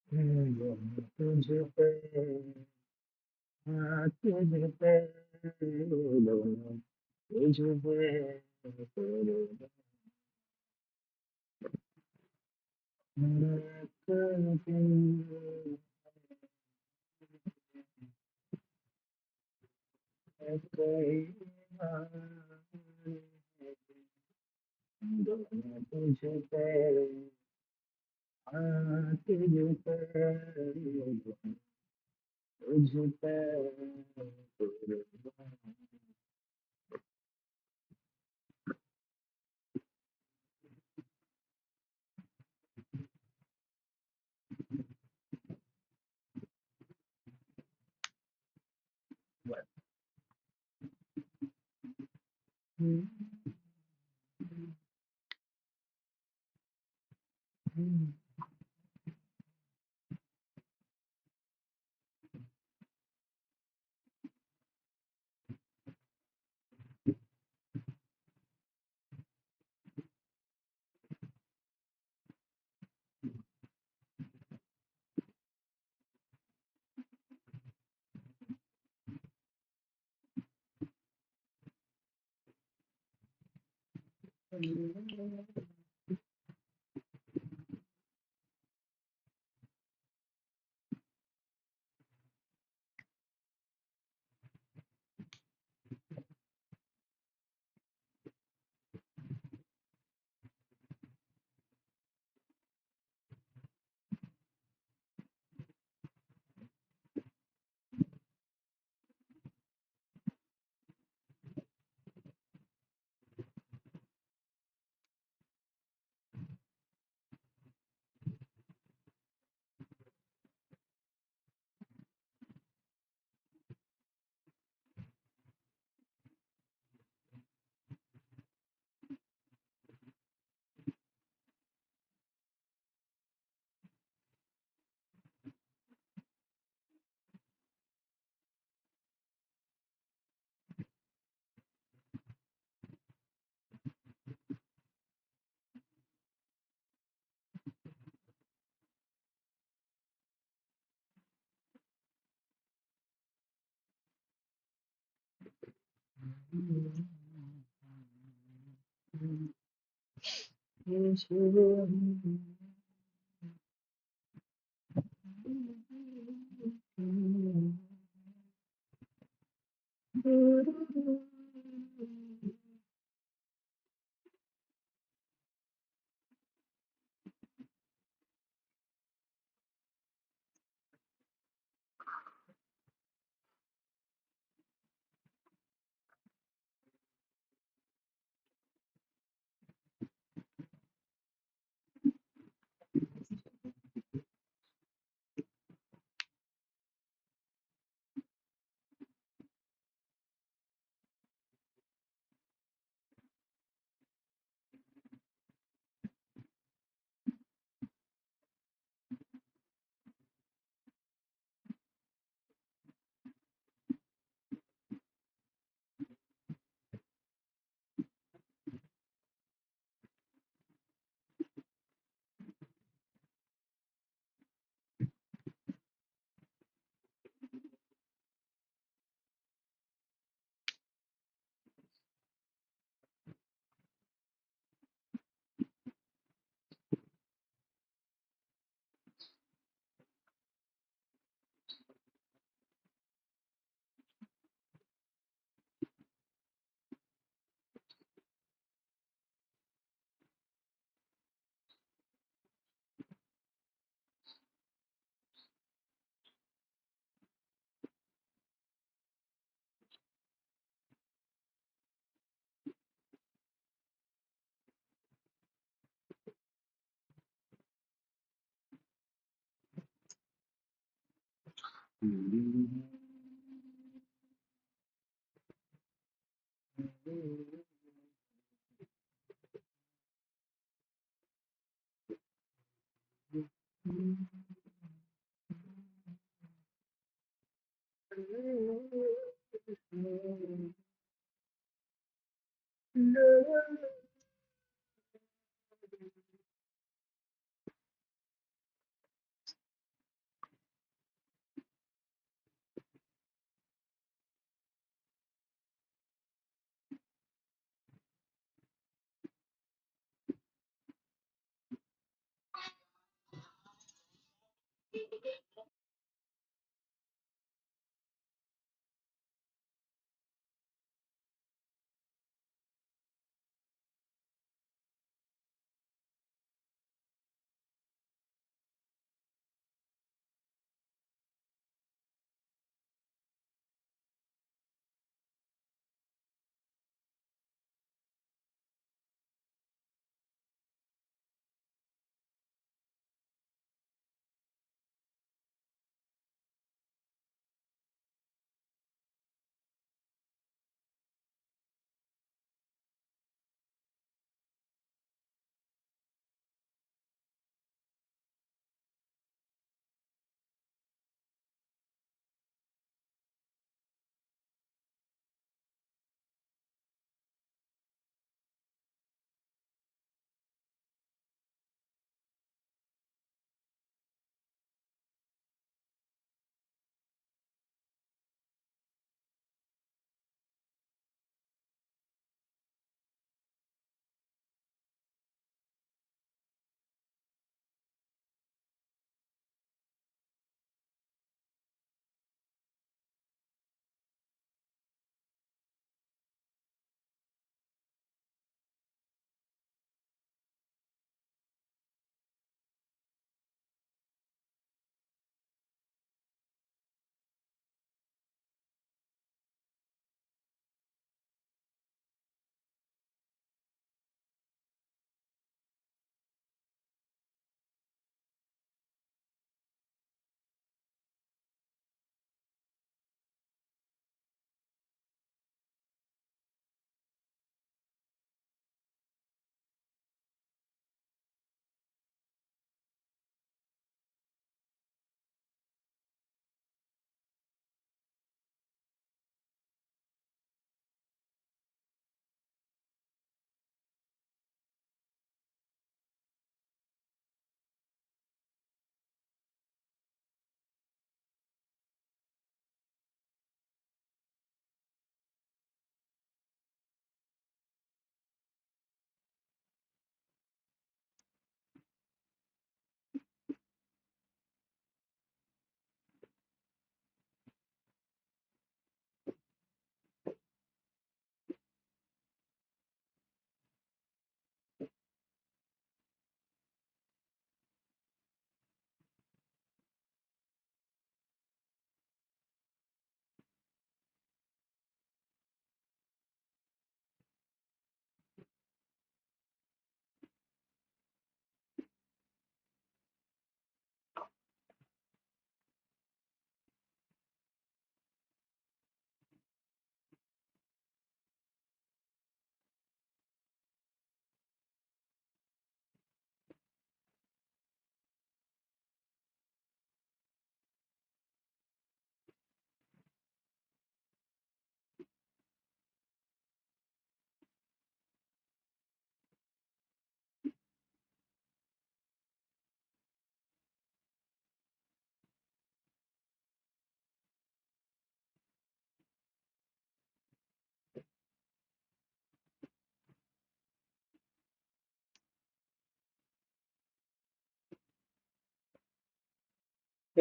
तुझ पे तुझ पे दोनों तुझ पे कुर्बान। एक दिन कोई दोनों तुझ पे तुझ पे तुझ पे कुर्बान।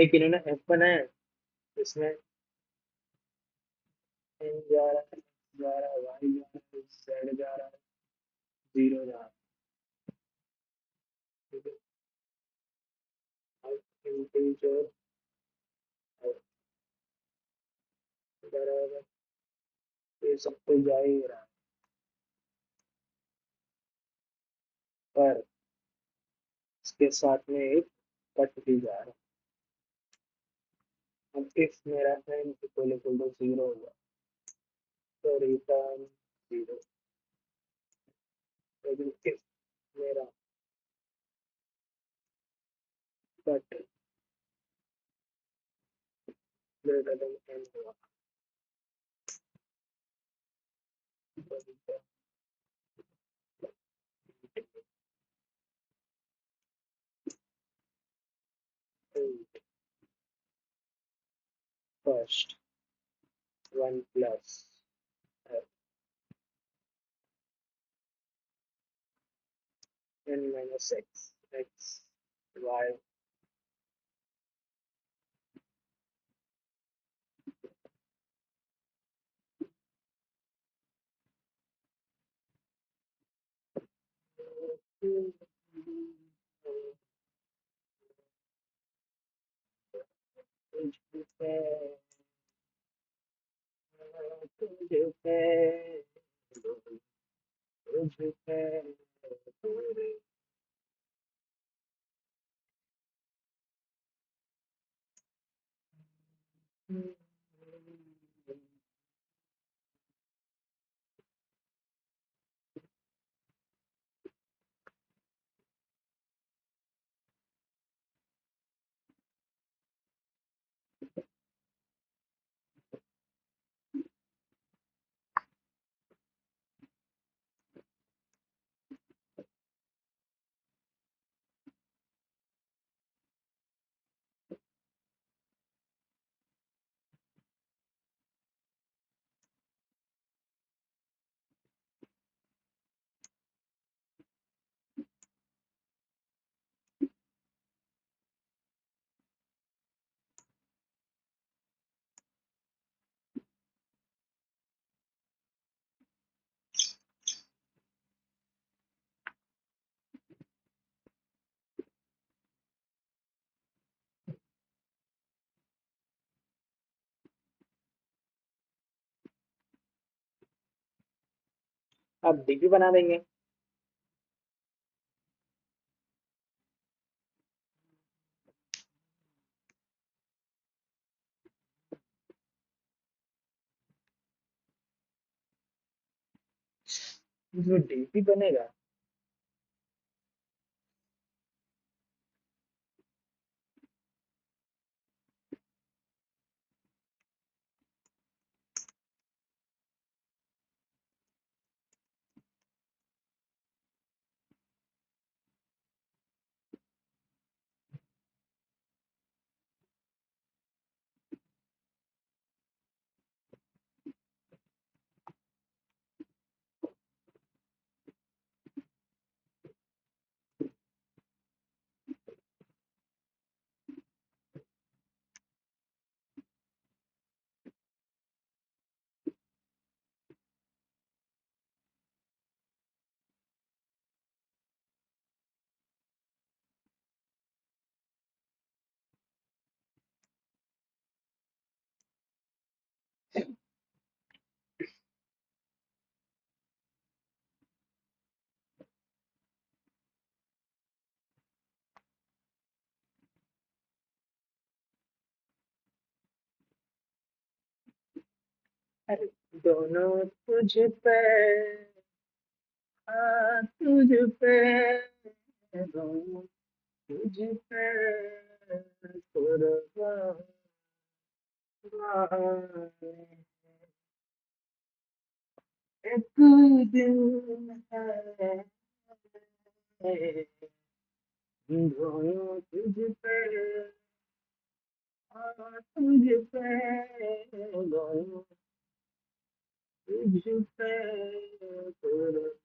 एक इन्होंने ऐप बनाया है, जिसमें एन जा रहा है, जा रहा है, वाई जा रहा है, जेड जा रहा है, जीरो जा रहा है। ठीक है, अब इंटीजर बराबर, ये सब तो जा ही रहा है, पर इसके साथ में एक कट भी जा रहा है। अब इफ मेरा है इक्वल इक्वल टू जीरो होगा, तो रिटर्न जीरो। लेकिन इफ मेरा कट ग्रेटर देन एन हुआ, तो return first one plus N minus X, X Y तुझ पे तुझ पे तुझ पे अब डीपी बना देंगे। इसमें डीपी बनेगा। अरे दोनों तुझ पे, हाँ तुझ पे, दोनों तुझ पे कुर्बान। एक दिन है दोनों तुझ पे, हाँ तुझ पे, दोनों तुझ पे कुर्बान।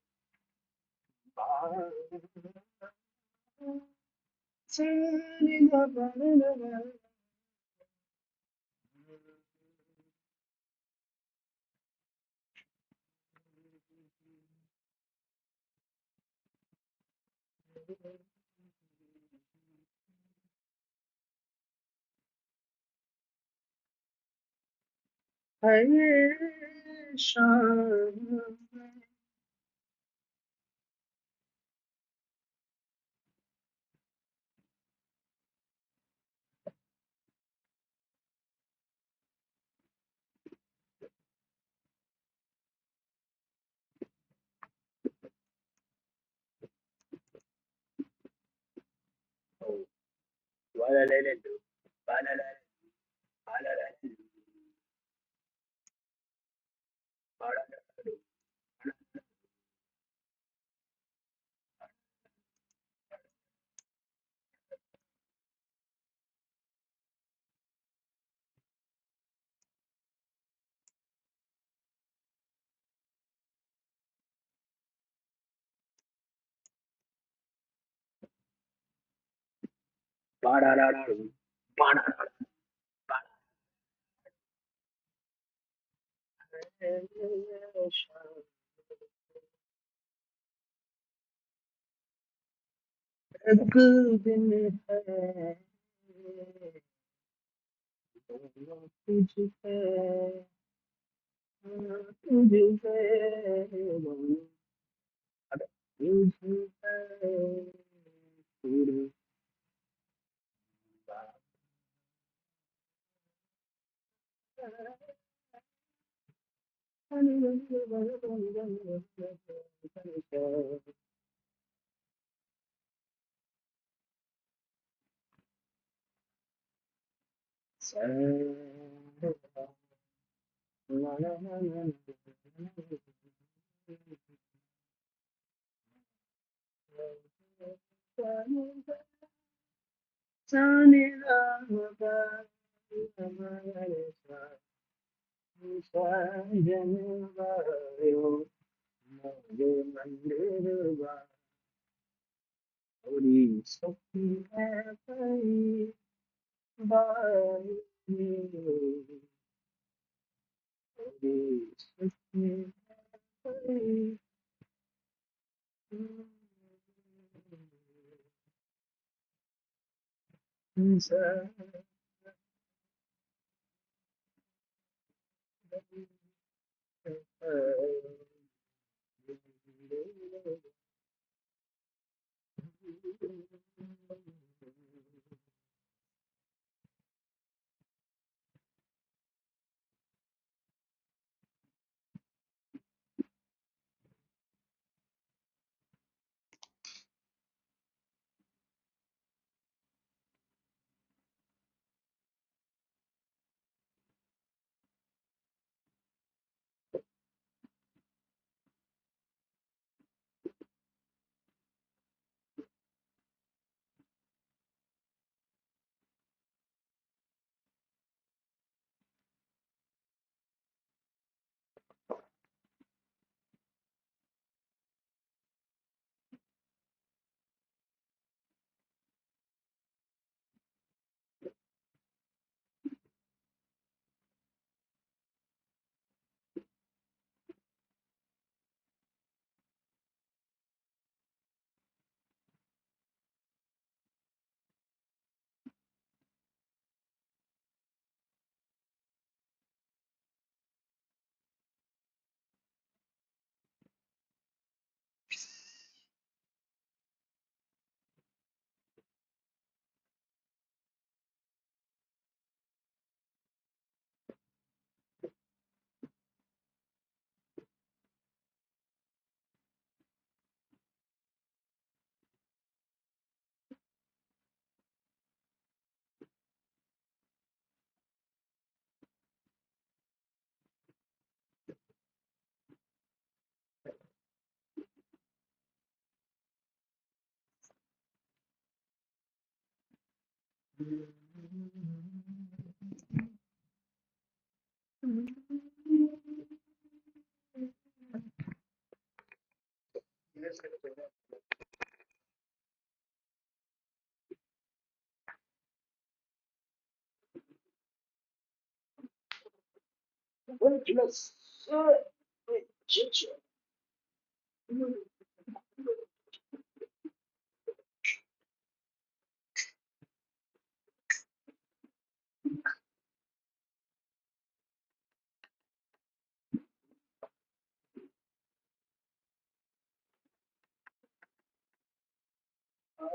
हर शाम ولا ليلة ولا لا ولا لا ولا ولا لا ولا एक दिन है तुझ पे तुझ पे तुझ पे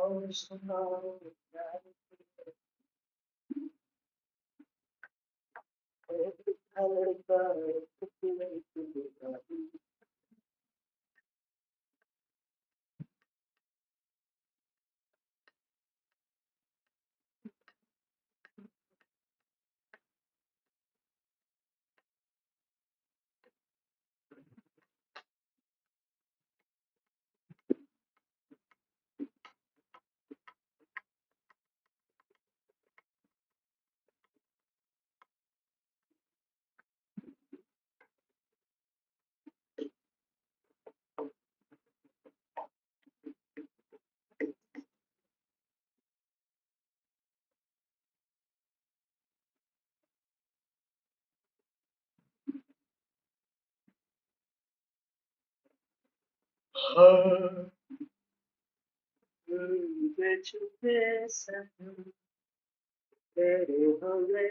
और सुनाओ यार, एक लड़का हाँ, छुपे छुपे सनम तेरे हो गए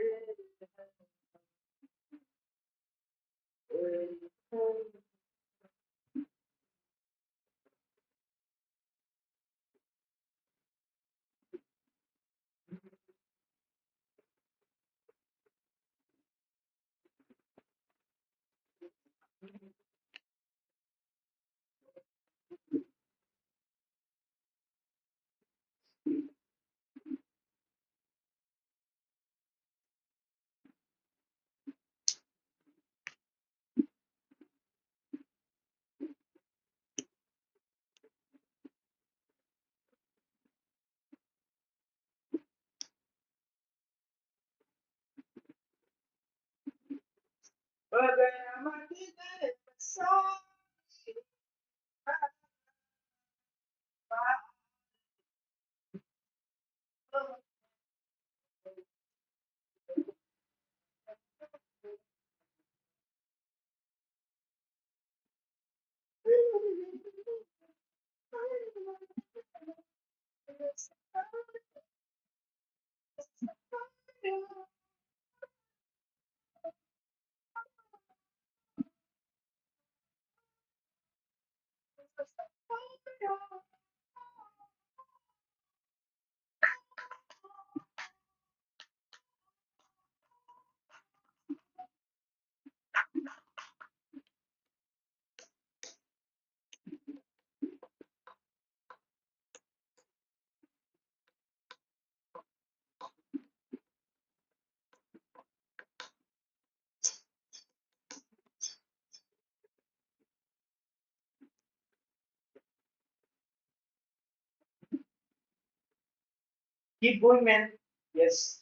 Keep going, man. Yes,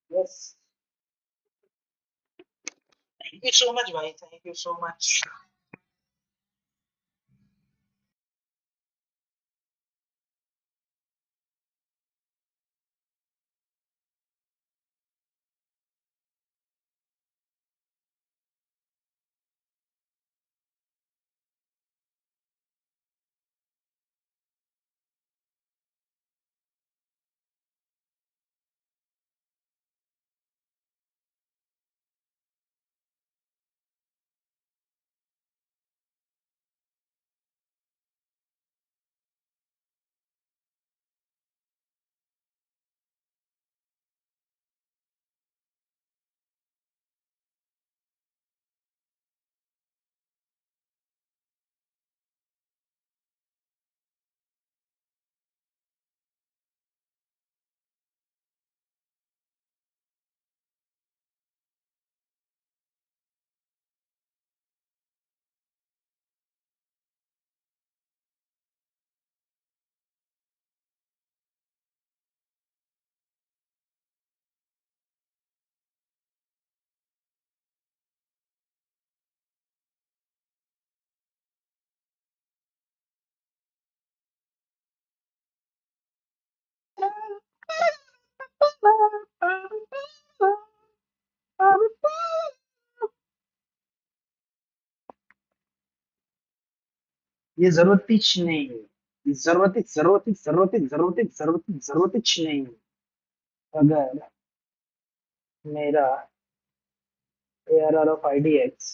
yes. Thank you so much, bhai. Thank you so much. ये जरूरत नहीं है, जरूरत नहीं है। अगर मेरा ARR of IDX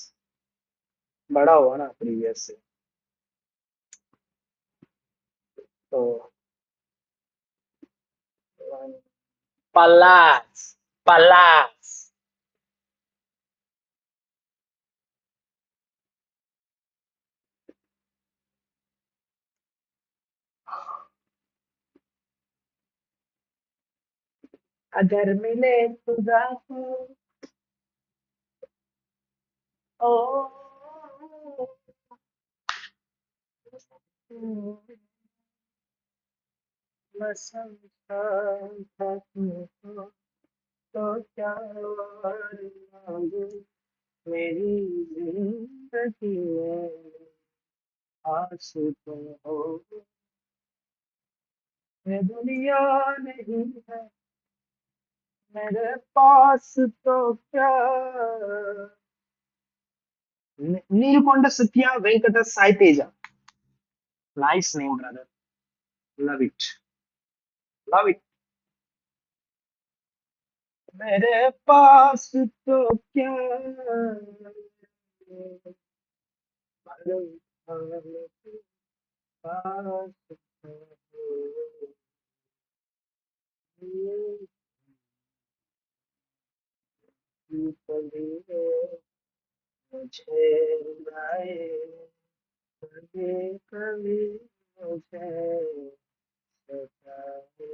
बड़ा हुआ ना प्रीवियस से, तो Palas, palas. अगर मिले खुदा को ओ मैं समझा था तुमको तो क्या और मांगू मेरी जिंदगी में आस तुम हो ये दुनिया नहीं है मेरे पास तो क्या Neelakonda Satya Venkata Sai Teja nice name brother love it love it मेरे पास तो क्या पास कभी मुझे रुलाए कभी कभी मुझे सताए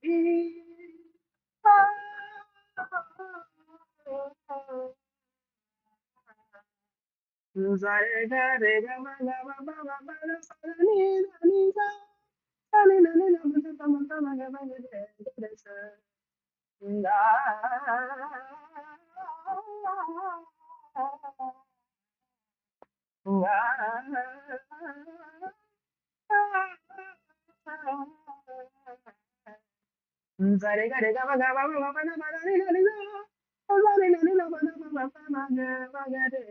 नहीं Zare gare ga ma ga ma ma ma na ma na ni na ni na. Za ni na ni na ma na ma ma ma ma ga ma ga re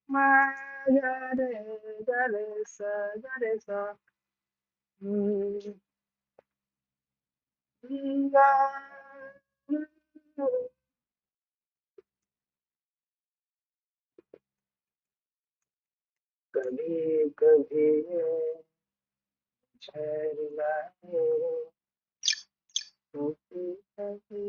ma ga re ga re sa ga re sa. Mm, ga. कभी कभी ठहर लाए कभी कभी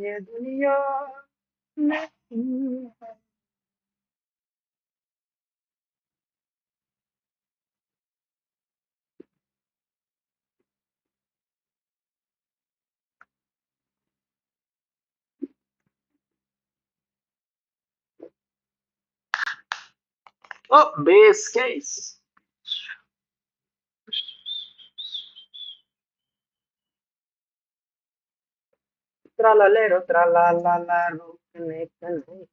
ये दुनिया नहीं है Oh, base case. Tralalero, tralalala, rockne, kane.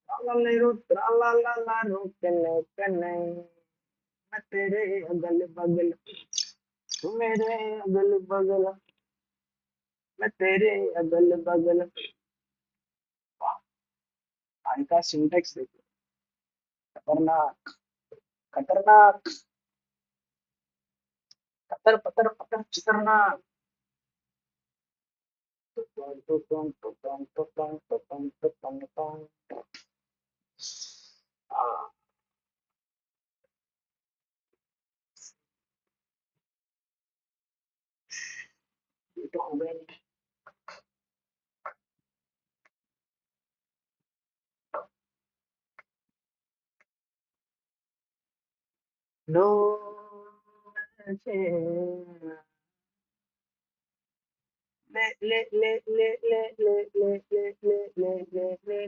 Tralalero, tralalala, rockne, kane. मैं तेरे अगल बगल तू मेरे अगल बगल मैं तेरे अगल बगल भाई का सिंटेक्स देखो खतरनाक खतरनाक खतर पतर पतर खतरनाक ये तो हो गया नहीं नो ले ले ले ले ले ले ले ले ले ले ले ले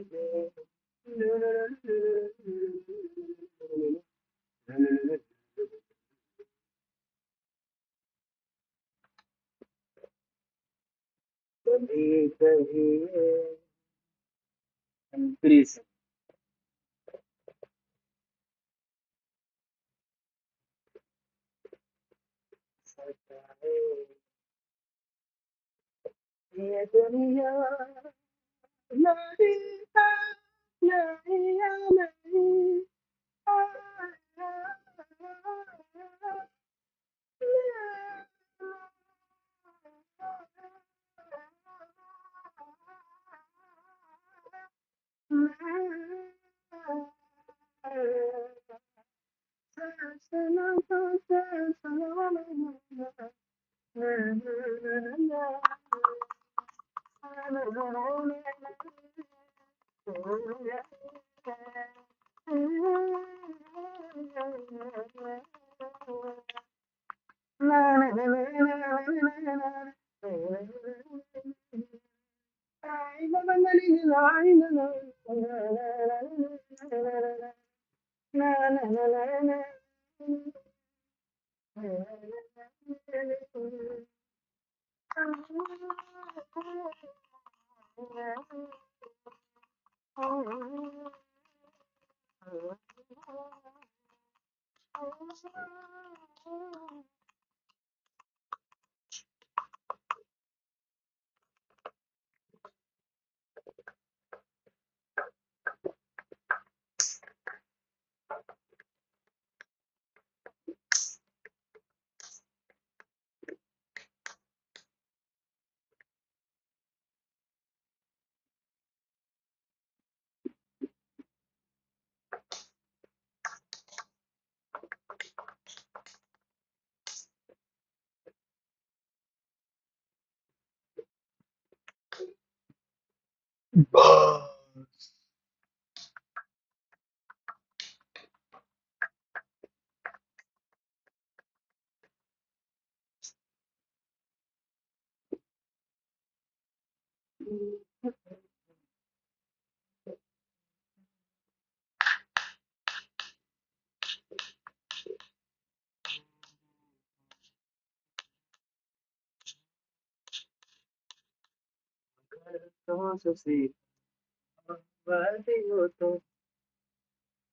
ले कभी कभी प्लीज ये दुनिया नहीं है, नहीं है, नहीं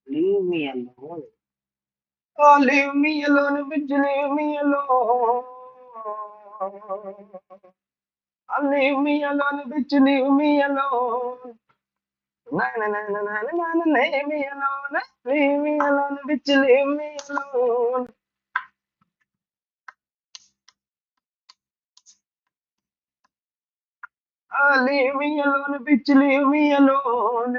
Leave me alone. Oh, leave me alone, bitch, leave me alone. Oh, leave me alone, bitch, leave me alone. Na na na na na na na, leave me alone. Leave me alone, bitch, leave me alone. Oh, leave me alone, bitch, leave me alone.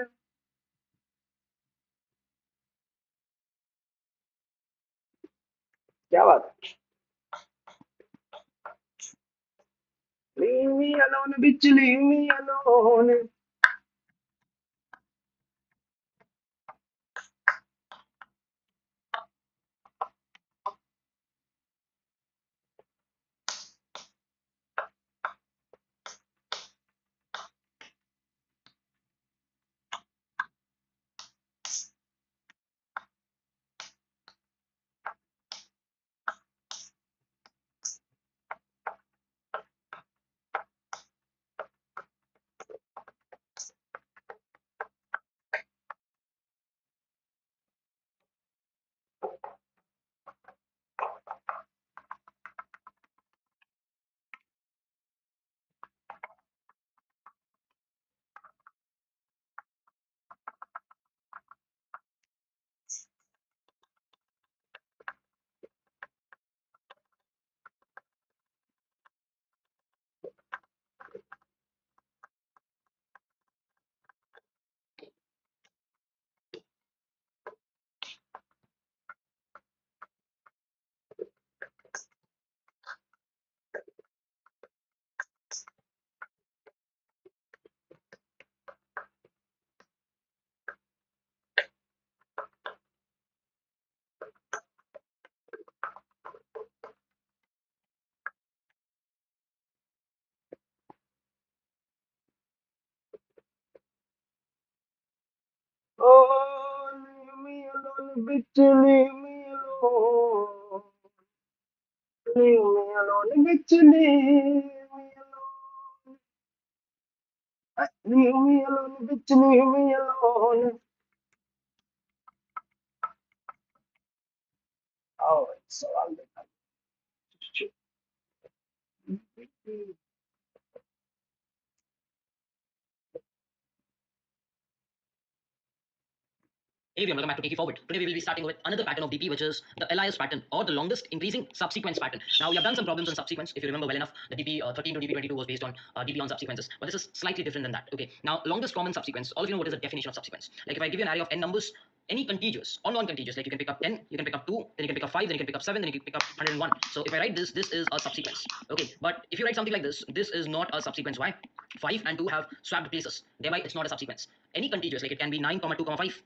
क्या बात है? Leave me alone, bitch, leave me alone. Oh, leave me alone, bitch, leave me alone. Leave me alone, bitch, leave me alone. Leave me alone, bitch, leave me alone. Oh, it's so ugly. Hey everyone, welcome back to Take You Forward. Today we will be starting with another pattern of DP, which is the LIS pattern, or the longest increasing subsequence pattern. Now we have done some problems on subsequence. If you remember well enough, the DP 13 to DP 22 was based on DP on subsequences, but this is slightly different than that. Okay, now longest common subsequence. All of you know what is the definition of subsequence. Like if I give you an array of n numbers, any contiguous or non-contiguous, like you can pick up 10, you can pick up 2, then you can pick up 5, then you can pick up 7, then you can pick up 101. So if I write this, this is a subsequence. Okay, but if you write something like this is not a subsequence. Why? 5 and 2 have swapped places. Thereby, it's not a subsequence. Any contiguous, like it can be 9, 2, 5.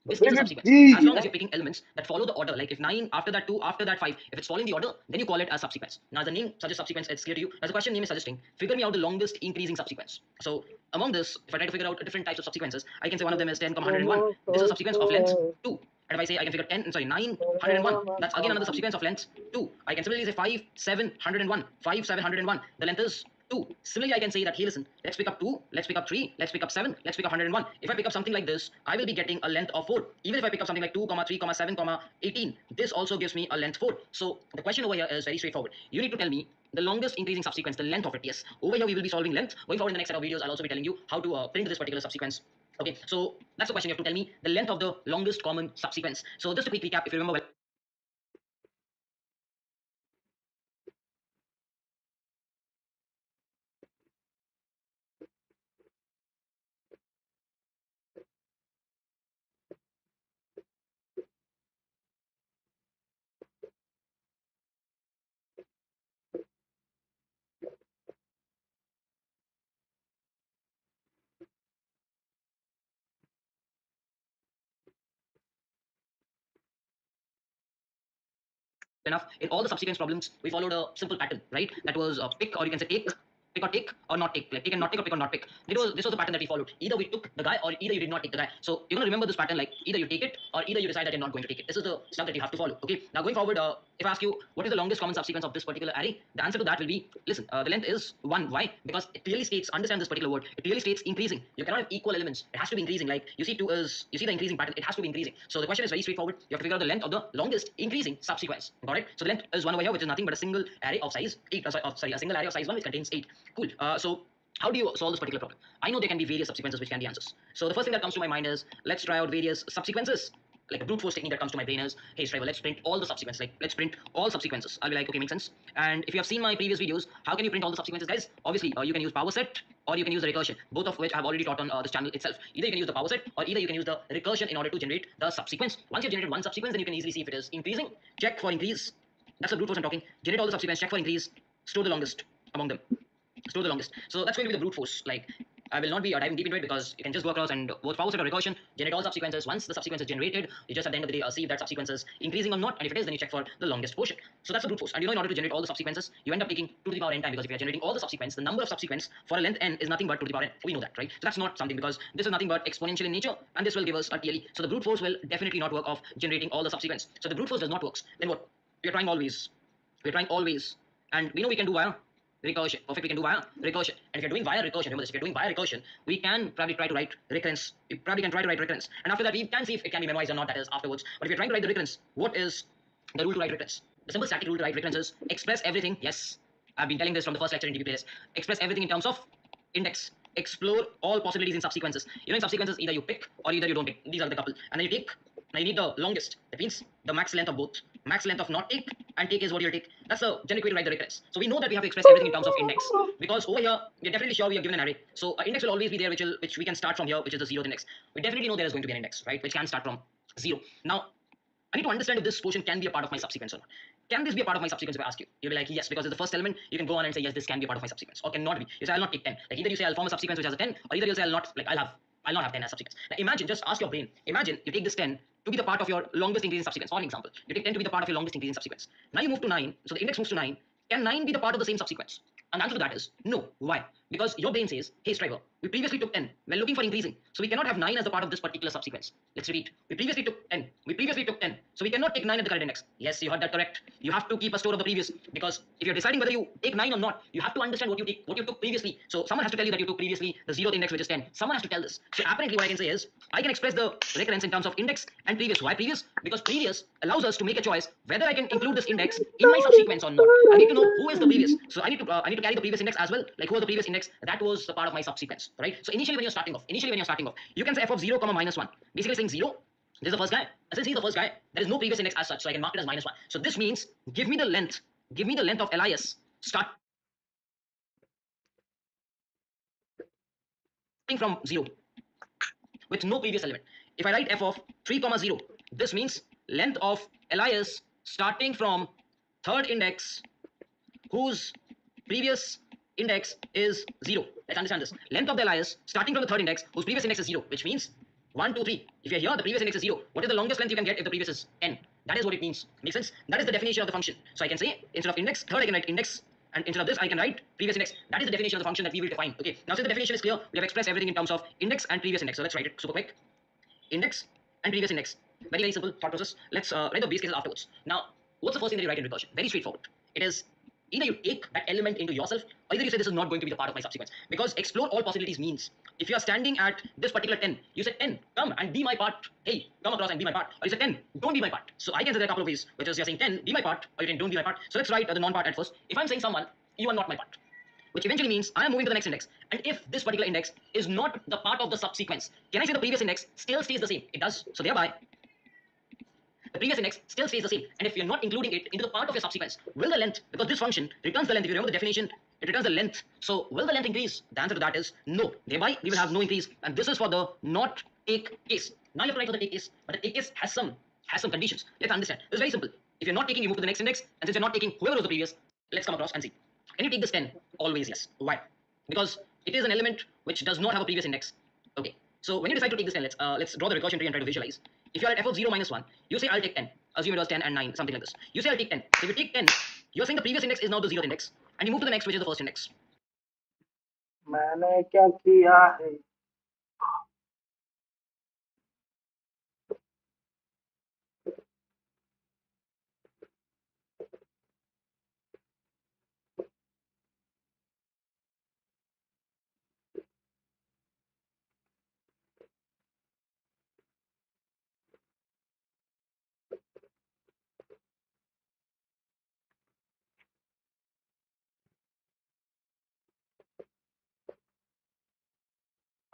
This is a subsequence. As long as you're picking elements that follow the order, like if 9, after that 2, after that 5, if it's following the order, then you call it as subsequence. Now the name suggests subsequence, it's clear to you. As the question name is suggesting, figure me out the longest increasing subsequence. So among this, if I try to figure out different types of subsequences, I can say one of them is 10, 101. This is a subsequence of length 2. And if I say I can figure 9, 101, that's again another subsequence of length 2. I can similarly say 5, 7, 101, 5, 7, 101. The length is 2. Similarly, I can say that, hey, listen, let's pick up 2, let's pick up 3, let's pick up 7, let's pick up 101. If I pick up something like this, I will be getting a length of 4. Even if I pick up something like 2, 3, 7, 18, this also gives me a length 4. So the question over here is very straightforward. You need to tell me the longest increasing subsequence, the length of it. Yes, over here we will be solving length. Going forward in the next set of videos, I'll also be telling you how to print this particular subsequence. Okay, so that's the question. You have to tell me the length of the longest common subsequence. So just a quick recap, if you remember well. Enough, in all the subsequence problems we followed a simple pattern, right? That was pick, or you can say pick or take, or not take, like take and not take, or pick or not pick. This was the pattern that we followed. Either we took the guy, or either you did not take the guy. So you're going to remember this pattern, like either you take it, or either you decide that you're not going to take it. This is the stuff that you have to follow. Okay, now going forward, if I ask you what is the longest common subsequence of this particular array, the answer to that will be, listen, the length is 1. Why? Because it clearly states, understand this particular word, it clearly states increasing. You cannot have equal elements, it has to be increasing. Like you see the increasing pattern, it has to be increasing. So the question is very straightforward. You have to figure out the length of the longest increasing subsequence. Got it? So the length is 1 over here, which is nothing but a single array of size 8. A single array of size 1 which contains 8. Cool. So how do you solve this particular problem? I know there can be various subsequences which can be answers. So the first thing that comes to my mind is, let's try out various subsequences. Like a brute force technique that comes to my brain is, hey Striver, let's print all the subsequences. Like let's print all subsequences. I'll be like, okay, makes sense. And if you have seen my previous videos, how can you print all the subsequences, guys? Obviously, you can use power set, or you can use the recursion, both of which I have already taught on this channel itself. Either you can use the power set, or either you can use the recursion in order to generate the subsequence. Once you've generated one subsequence, then you can easily see if it is increasing. Check for increase. That's the brute force I'm talking. Generate all the subsequence, check for increase, store the longest among them. Store the longest. So that's going to be the brute force. Like I will not be diving deep into it, because you can just go across and both power set or recursion, generate all subsequences. Once the subsequence is generated, you just at the end of the day see if that subsequence is increasing or not, and if it is, then you check for the longest portion. So that's the brute force. And you know, in order to generate all the subsequences, you end up taking 2 to the power n time, because if you are generating all the subsequence, the number of subsequence for a length n is nothing but 2 to the power n. We know that, right? So that's not something, because this is nothing but exponential in nature, and this will give us a TLE. So the brute force will definitely not work of generating all the subsequence. So the brute force does not work. Then what? We're trying always. And we know we can do via recursion. Perfect, we can do via recursion. And if you're doing via recursion, remember this, if you're doing via recursion, we can probably try to write recurrence. We probably can try to write recurrence. And after that, we can see if it can be memorized or not, that is afterwards. But if you're trying to write the recurrence, what is the rule to write recurrence? The simple static rule to write recurrence is express everything. Yes, I've been telling this from the first lecture in DP playlist. Express everything in terms of index. Explore all possibilities in subsequences. You know, in subsequences, either you pick or either you don't pick. These are the couple. And then you take. Now you need the longest. That means the max length of both. Max length of not take, and take is what you'll take. That's the generic way to write the recurrence. So we know that we have to express everything in terms of index, because over here we're definitely sure we are given an array. So index will always be there, which we can start from here, which is the 0th index. We definitely know there is going to be an index, right, which can start from 0. Now I need to understand if this portion can be a part of my subsequence or not. Can this be a part of my subsequence? If I ask you, you'll be like, yes, because it's the first element. You can go on and say, yes, this can be a part of my subsequence, or cannot be. You say, I'll not take 10. Like either you say I'll form a subsequence which has a 10, or either you'll say I'll not have 10 as subsequence. Now imagine, just ask your brain. Imagine you take this 10 to be the part of your longest increasing subsequence. For example, you take 10 to be the part of your longest increasing subsequence. Now you move to 9, so the index moves to 9. Can 9 be the part of the same subsequence? And the answer to that is no. Why? Because your brain says, hey Striver, we previously took 10. We're looking for increasing. So we cannot have 9 as the part of this particular subsequence. Let's repeat. We previously took 10. So we cannot take 9 at the current index. Yes, you heard that correct. You have to keep a store of the previous, because if you're deciding whether you take 9 or not, you have to understand what you took previously. So someone has to tell you that you took previously the 0th index, which is 10. Someone has to tell this. So apparently what I can say is, I can express the recurrence in terms of index and previous. Why previous? Because previous allows us to make a choice whether I can include this index in my subsequence or not. I need to know who is the previous. So I need to carry the previous index as well. Like who was the previous index? That was the part of my subsequence, right? So initially when you're starting off, you can say f of 0, minus 1. Basically saying 0 This is the first guy. And since he's the first guy, there is no previous index as such, so I can mark it as -1. So this means give me the length, of LIS starting from 0 with no previous element. If I write f of 3 comma 0, this means length of LIS starting from third index whose previous index is 0. Let's understand this. Length of the LIS starting from the third index whose previous index is 0, which means 1, 2, 3. If you're here, the previous index is 0. What is the longest length you can get if the previous is n? That is what it means. Make sense? That is the definition of the function. So I can say instead of index, third I can write index, and instead of this I can write previous index. That is the definition of the function that we will define. Okay. Now since the definition is clear, we have expressed everything in terms of index and previous index. So let's write it super quick. Index and previous index. Very, very simple thought process. Let's write the base cases afterwards. Now, what's the first thing that you write in recursion? Very straightforward. It is either you take that element into yourself, or either you say this is not going to be the part of my subsequence. Because explore all possibilities means if you are standing at this particular 10, you say 10, come and be my part. Hey, come across and be my part. Or you say 10, don't be my part. So I can say there are a couple of ways, which is you're saying 10, be my part, or you're saying don't be my part. So let's write the non-part at first. If I'm saying someone, you are not my part, which eventually means I am moving to the next index. And if this particular index is not the part of the subsequence, can I say the previous index still stays the same? It does. So thereby, the previous index still stays the same. And if you're not including it into the part of your subsequence, will the length, because this function returns the length, if you remember the definition, it returns the length. So will the length increase? The answer to that is no. Thereby, we will have no increase. And this is for the not take case. Now you have to write for the take case, but the take case has some conditions. Let's understand. It's very simple. If you're not taking, you move to the next index. And since you're not taking whoever was the previous, let's come across and see. Can you take this 10? Always yes. Why? Because it is an element which does not have a previous index. Okay. So when you decide to take this 10, let's draw the recursion tree and try to visualize. If you are at f of 0 minus 1, you say I'll take 10. Assume it was 10 and 9, something like this. You say I'll take 10. So if you take 10, you're saying the previous index is now the 0th index. And you move to the next, which is the first index. मैंने क्या किया है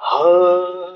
हरे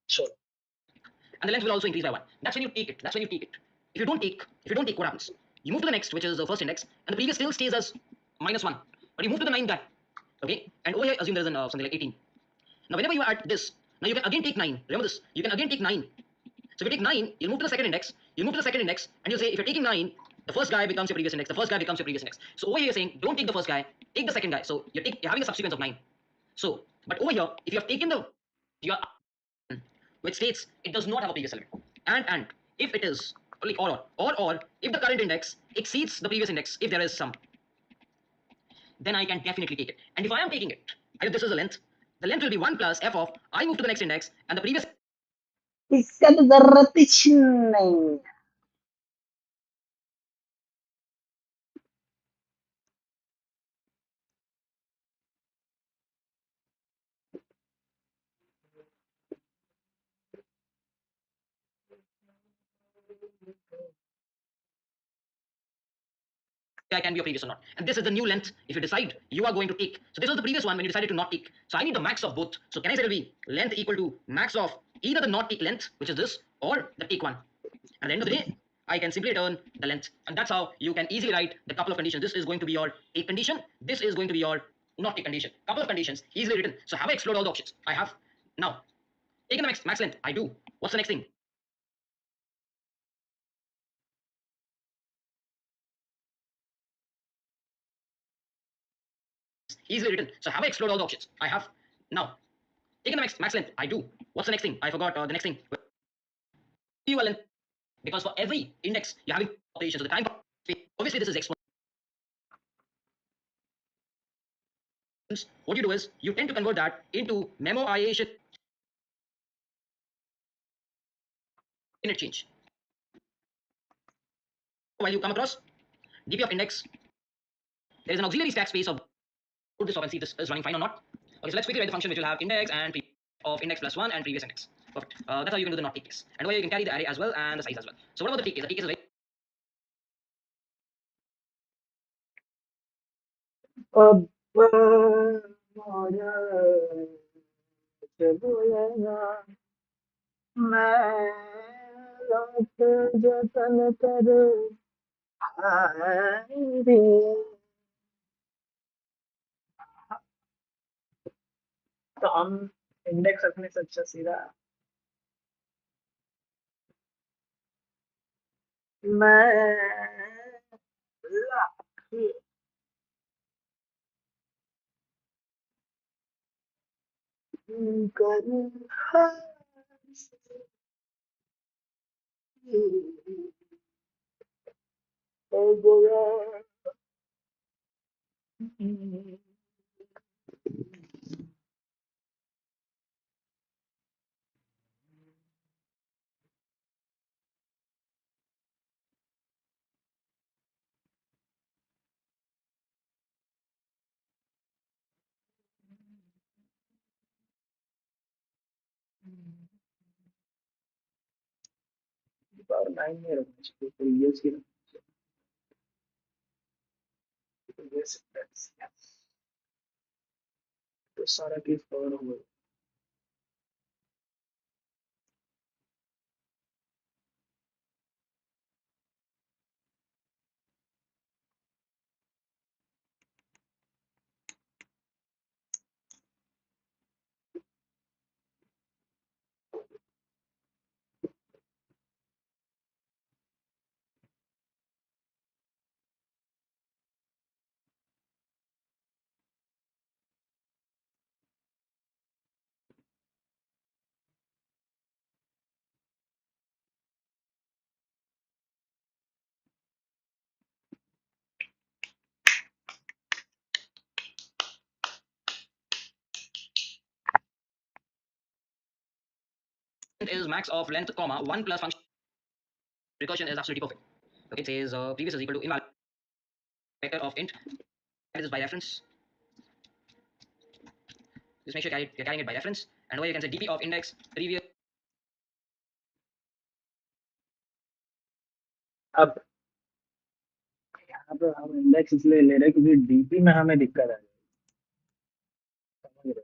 Sure. And the length will also increase by 1. That's when you take it. If you don't take, what happens? You move to the next, which is the first index, and the previous still stays as -1. But you move to the 9th guy. Okay? And over here, assume there is something like 18. Now, whenever you are at this, now you can again take 9. Remember this. You can again take 9. So if you take 9, you'll move to the second index. And you'll say, if you're taking 9, the first guy becomes your previous index. So over here, you're saying, don't take the first guy, take the second guy. So you're having a subsequence of 9. So, but over here, if you have taken your which states it does not have a previous element. And if it is or if the current index exceeds the previous index, if there is some, then I can definitely take it. And if I am taking it, and if this is the length will be 1 plus f of I move to the next index and the previous इसका तो जरूरत ही नहीं I can be a previous or not. And this is the new length if you decide you are going to take. So this was the previous one when you decided to not take. So I need the max of both. So can I say it will be length equal to max of either the not take length, which is this, or the take one. At the end of the day, I can simply return the length. And that's how you can easily write the couple of conditions. This is going to be your take condition. This is going to be your not take condition. Couple of conditions, easily written. So have I explored all the options? I have. Now, taking the max length, I do. What's the next thing? Easily written. So have I explored all the options? I have. Now, taking the max length, I do. What's the next thing? I forgot the next thing. Equivalent. Because for every index, you're having operations. So the time, obviously, this is exponential. What you do is you tend to convert that into memoization in change. While you come across DP of index, there is an auxiliary stack space of put this off and see if this is running fine or not. Okay, so let's quickly write the function which will have index and of index plus one and previous index. Perfect. That's how you can do the not take case. And where you can carry the array as well and the size as well. So what about the take case? The take case is very अब मुझे बोलेगा मैं लौट जतन करूँ आएंगे तो हम इंडेक्स रखने से अच्छा सीधा मैं लाख करूँ और नाइन में रखना चाहिए प्रीवियस की प्रीवियस तो सारा केस कवर हो गया is max of length comma one plus function recursion is absolutely perfect. Okay, it says previous is equal to invalid vector of int. That is by reference. Just make sure you're carrying it by reference. And where you can say dp of index previous. अब यहाँ पे हम index इसलिए ले रहे हैं क्योंकि DP में हमें दिक्कत आ रही है समझ रहे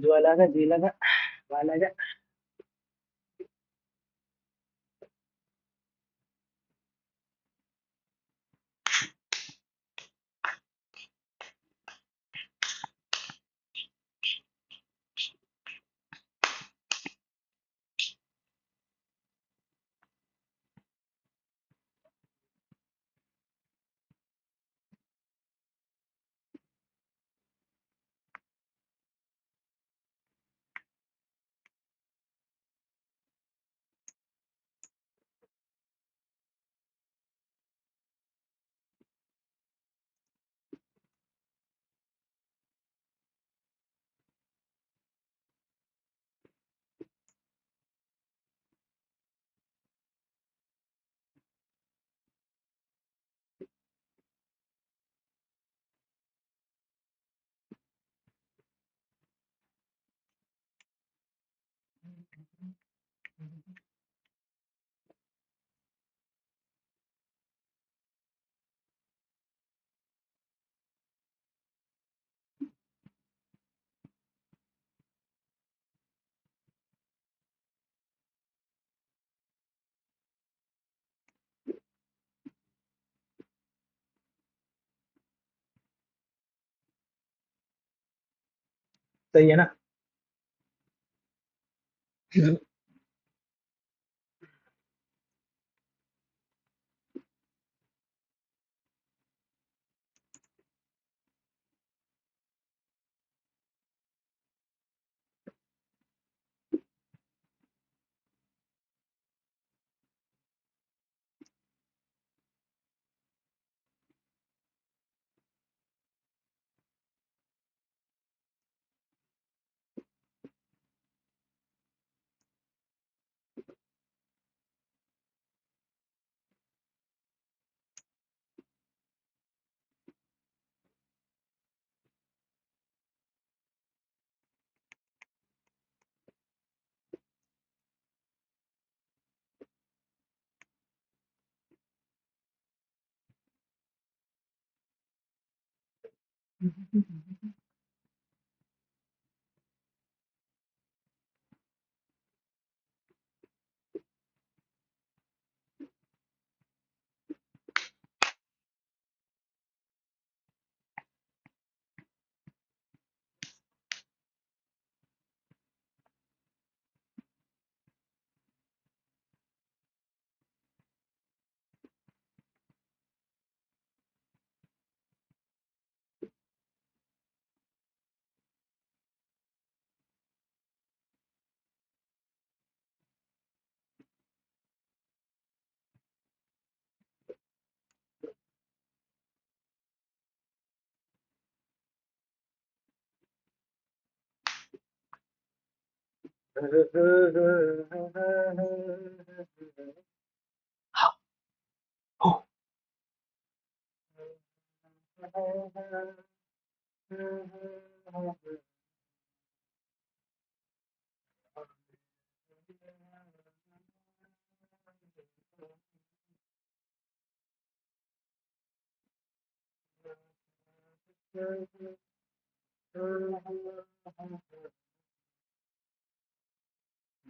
जो अलग है जी लगा वाला है सही है ना?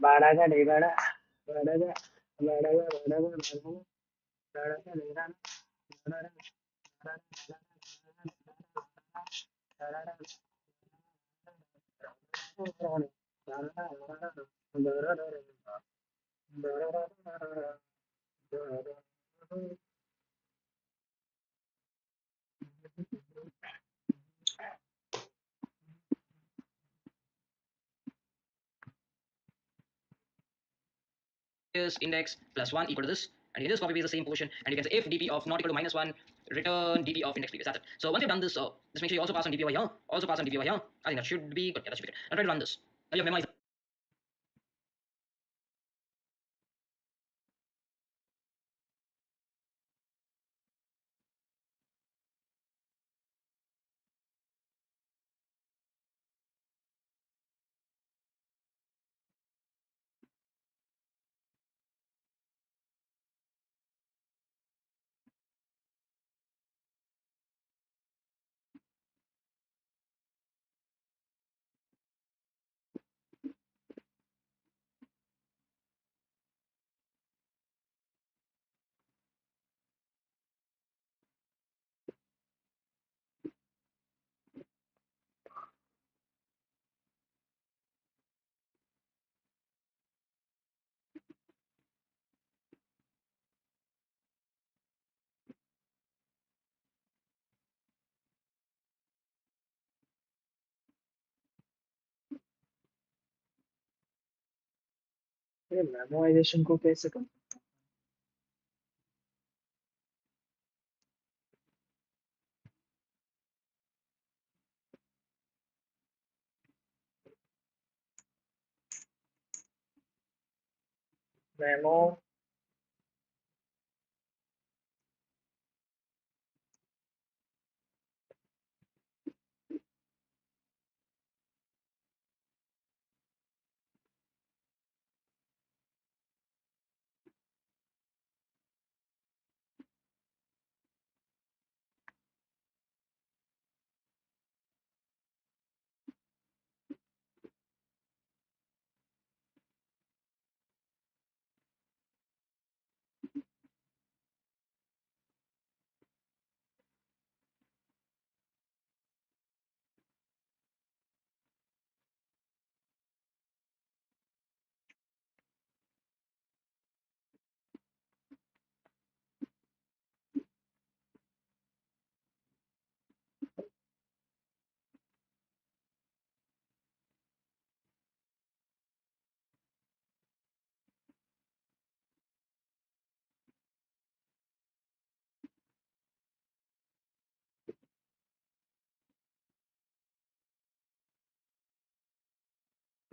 बाड़ा का ढेगाड़ा, बाड़ा का, बाड़ा का, बाड़ा का, बाड़ा का ढेगाड़ा, बाड़ा is index plus 1 equal to this, and you just copy paste the same portion, and you can say if dp of not equal to minus 1, return dp of index previous. That's it. So once you've done this, just make sure you also pass on dp over here, also pass on dp over here. I think that should be good. Yeah, that should be good. Now try to run this. Now you have memorized ये memorisation को कैसे कर? Memo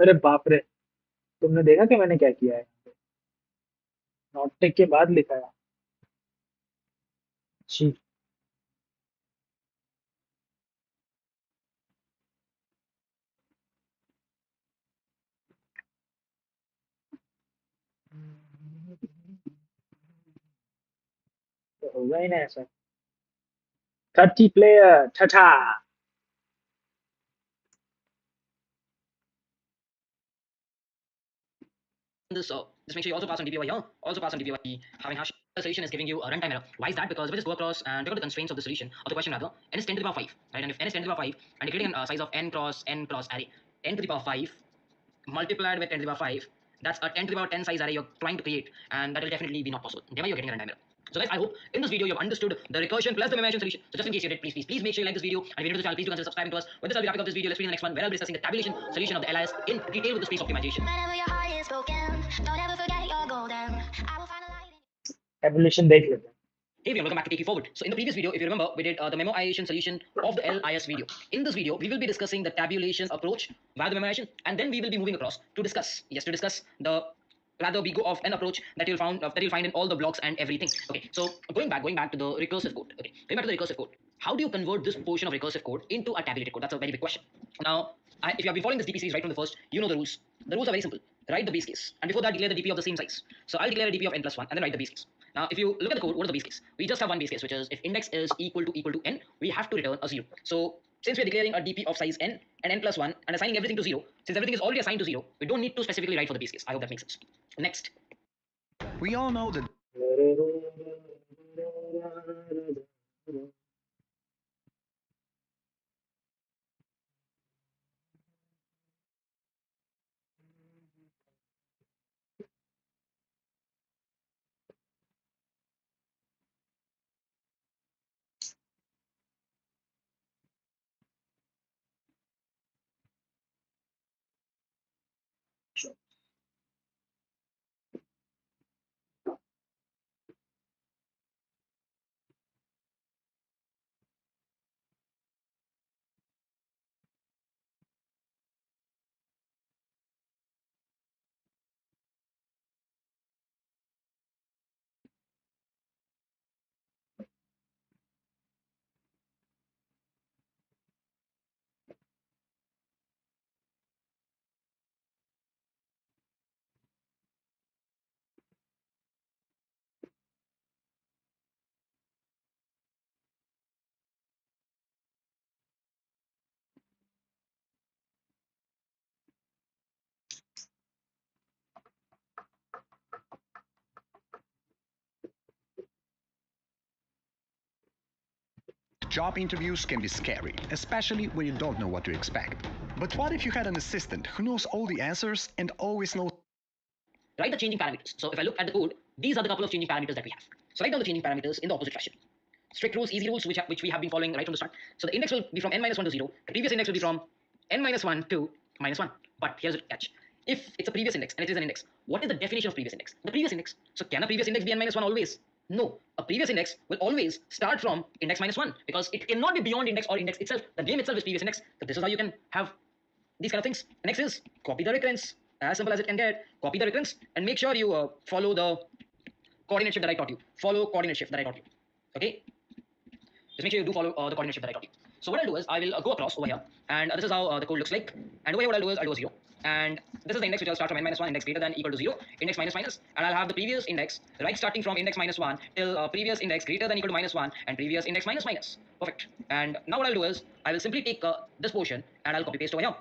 अरे बाप रे, तुमने देखा कि मैंने क्या किया है? नॉट टेक के बाद लिखा है। छी। तो होगा ही ना ऐसा। 30 player ठठा। Just make sure you also pass on DP over here. Also pass on DP over here. Having hash the solution is giving you a runtime error. Why is that? Because if I just go across and figure out the constraints of the solution of the question rather, n is 10 to the power 5, right? And if n is 10 to the power 5, and you're creating a size of n cross array, 10 to the power 5 multiplied with 10 to the power 5, that's a 10 to the power 10 size array you're trying to create, and that will definitely be not possible. Thereby, you're getting a runtime error. So guys, I hope in this video you have understood the recursion plus the memorization solution. So just in case you did, please make sure you like this video, and if you're new to the channel, please do consider subscribing to us. With this, I'll be wrapping up this video. Let's see in the next one, where I'll be discussing the tabulation solution of the LIS in detail with the space optimization. Whenever your heart is broken, don't ever forget you're golden. I will find a light in evolution देख लेते हैं। Hey everyone, welcome back to Take You Forward. So in the previous video, if you remember, we did the memoization solution of the LIS video. In this video, we will be discussing the tabulation approach via the memoization, and then we will be moving across to discuss the rather we go of an approach that you'll find in all the blocks and everything. Okay, so going back to the recursive code. Okay, going back to the recursive code. How do you convert this portion of recursive code into a tabulated code? That's a very big question. Now, if you have been following this DP series right from the first, you know the rules. The rules are very simple. Write the base case, and before that, declare the DP of the same size. So I'll declare a DP of n plus 1, and then write the base case. Now, if you look at the code, what is the base case? We just have one base case, which is if index is equal to n, we have to return a 0. So since we're declaring a DP of size n and n plus 1 and assigning everything to 0, since everything is already assigned to 0, we don't need to specifically write for the base case. I hope that makes sense. Next. We all know that job interviews can be scary, especially when you don't know what to expect. But what if you had an assistant who knows all the answers and always knows? Write the changing parameters. So if I look at the code, these are the couple of changing parameters that we have. So write down the changing parameters in the opposite fashion. Strict rules, easy rules, which we have been following right from the start. So the index will be from n minus 1 to 0. The previous index will be from n minus 1 to minus 1. But here's the catch. If it's a previous index and it is an index, what is the definition of previous index? The previous index. So can a previous index be n minus 1 always? No. A previous index will always start from index minus 1 because it cannot be beyond index or index itself. The name itself is previous index. So this is how you can have these kind of things. Next is copy the recurrence. As simple as it can get. Copy the recurrence and make sure you follow the coordinate shift that I taught you. Follow coordinate shift that I taught you. Okay? Just make sure you do follow the coordinate shift that I taught you. So what I'll do is I will go across over here, and this is how the code looks like. And over here, what I'll do is I'll do a 0. And this is the index which I'll start from n minus 1, index greater than equal to 0, index minus minus, and I'll have the previous index, right, starting from index minus 1 till previous index greater than equal to minus 1, and previous index minus minus. Perfect. And now what I'll do is I will simply take this portion and I'll copy paste over here.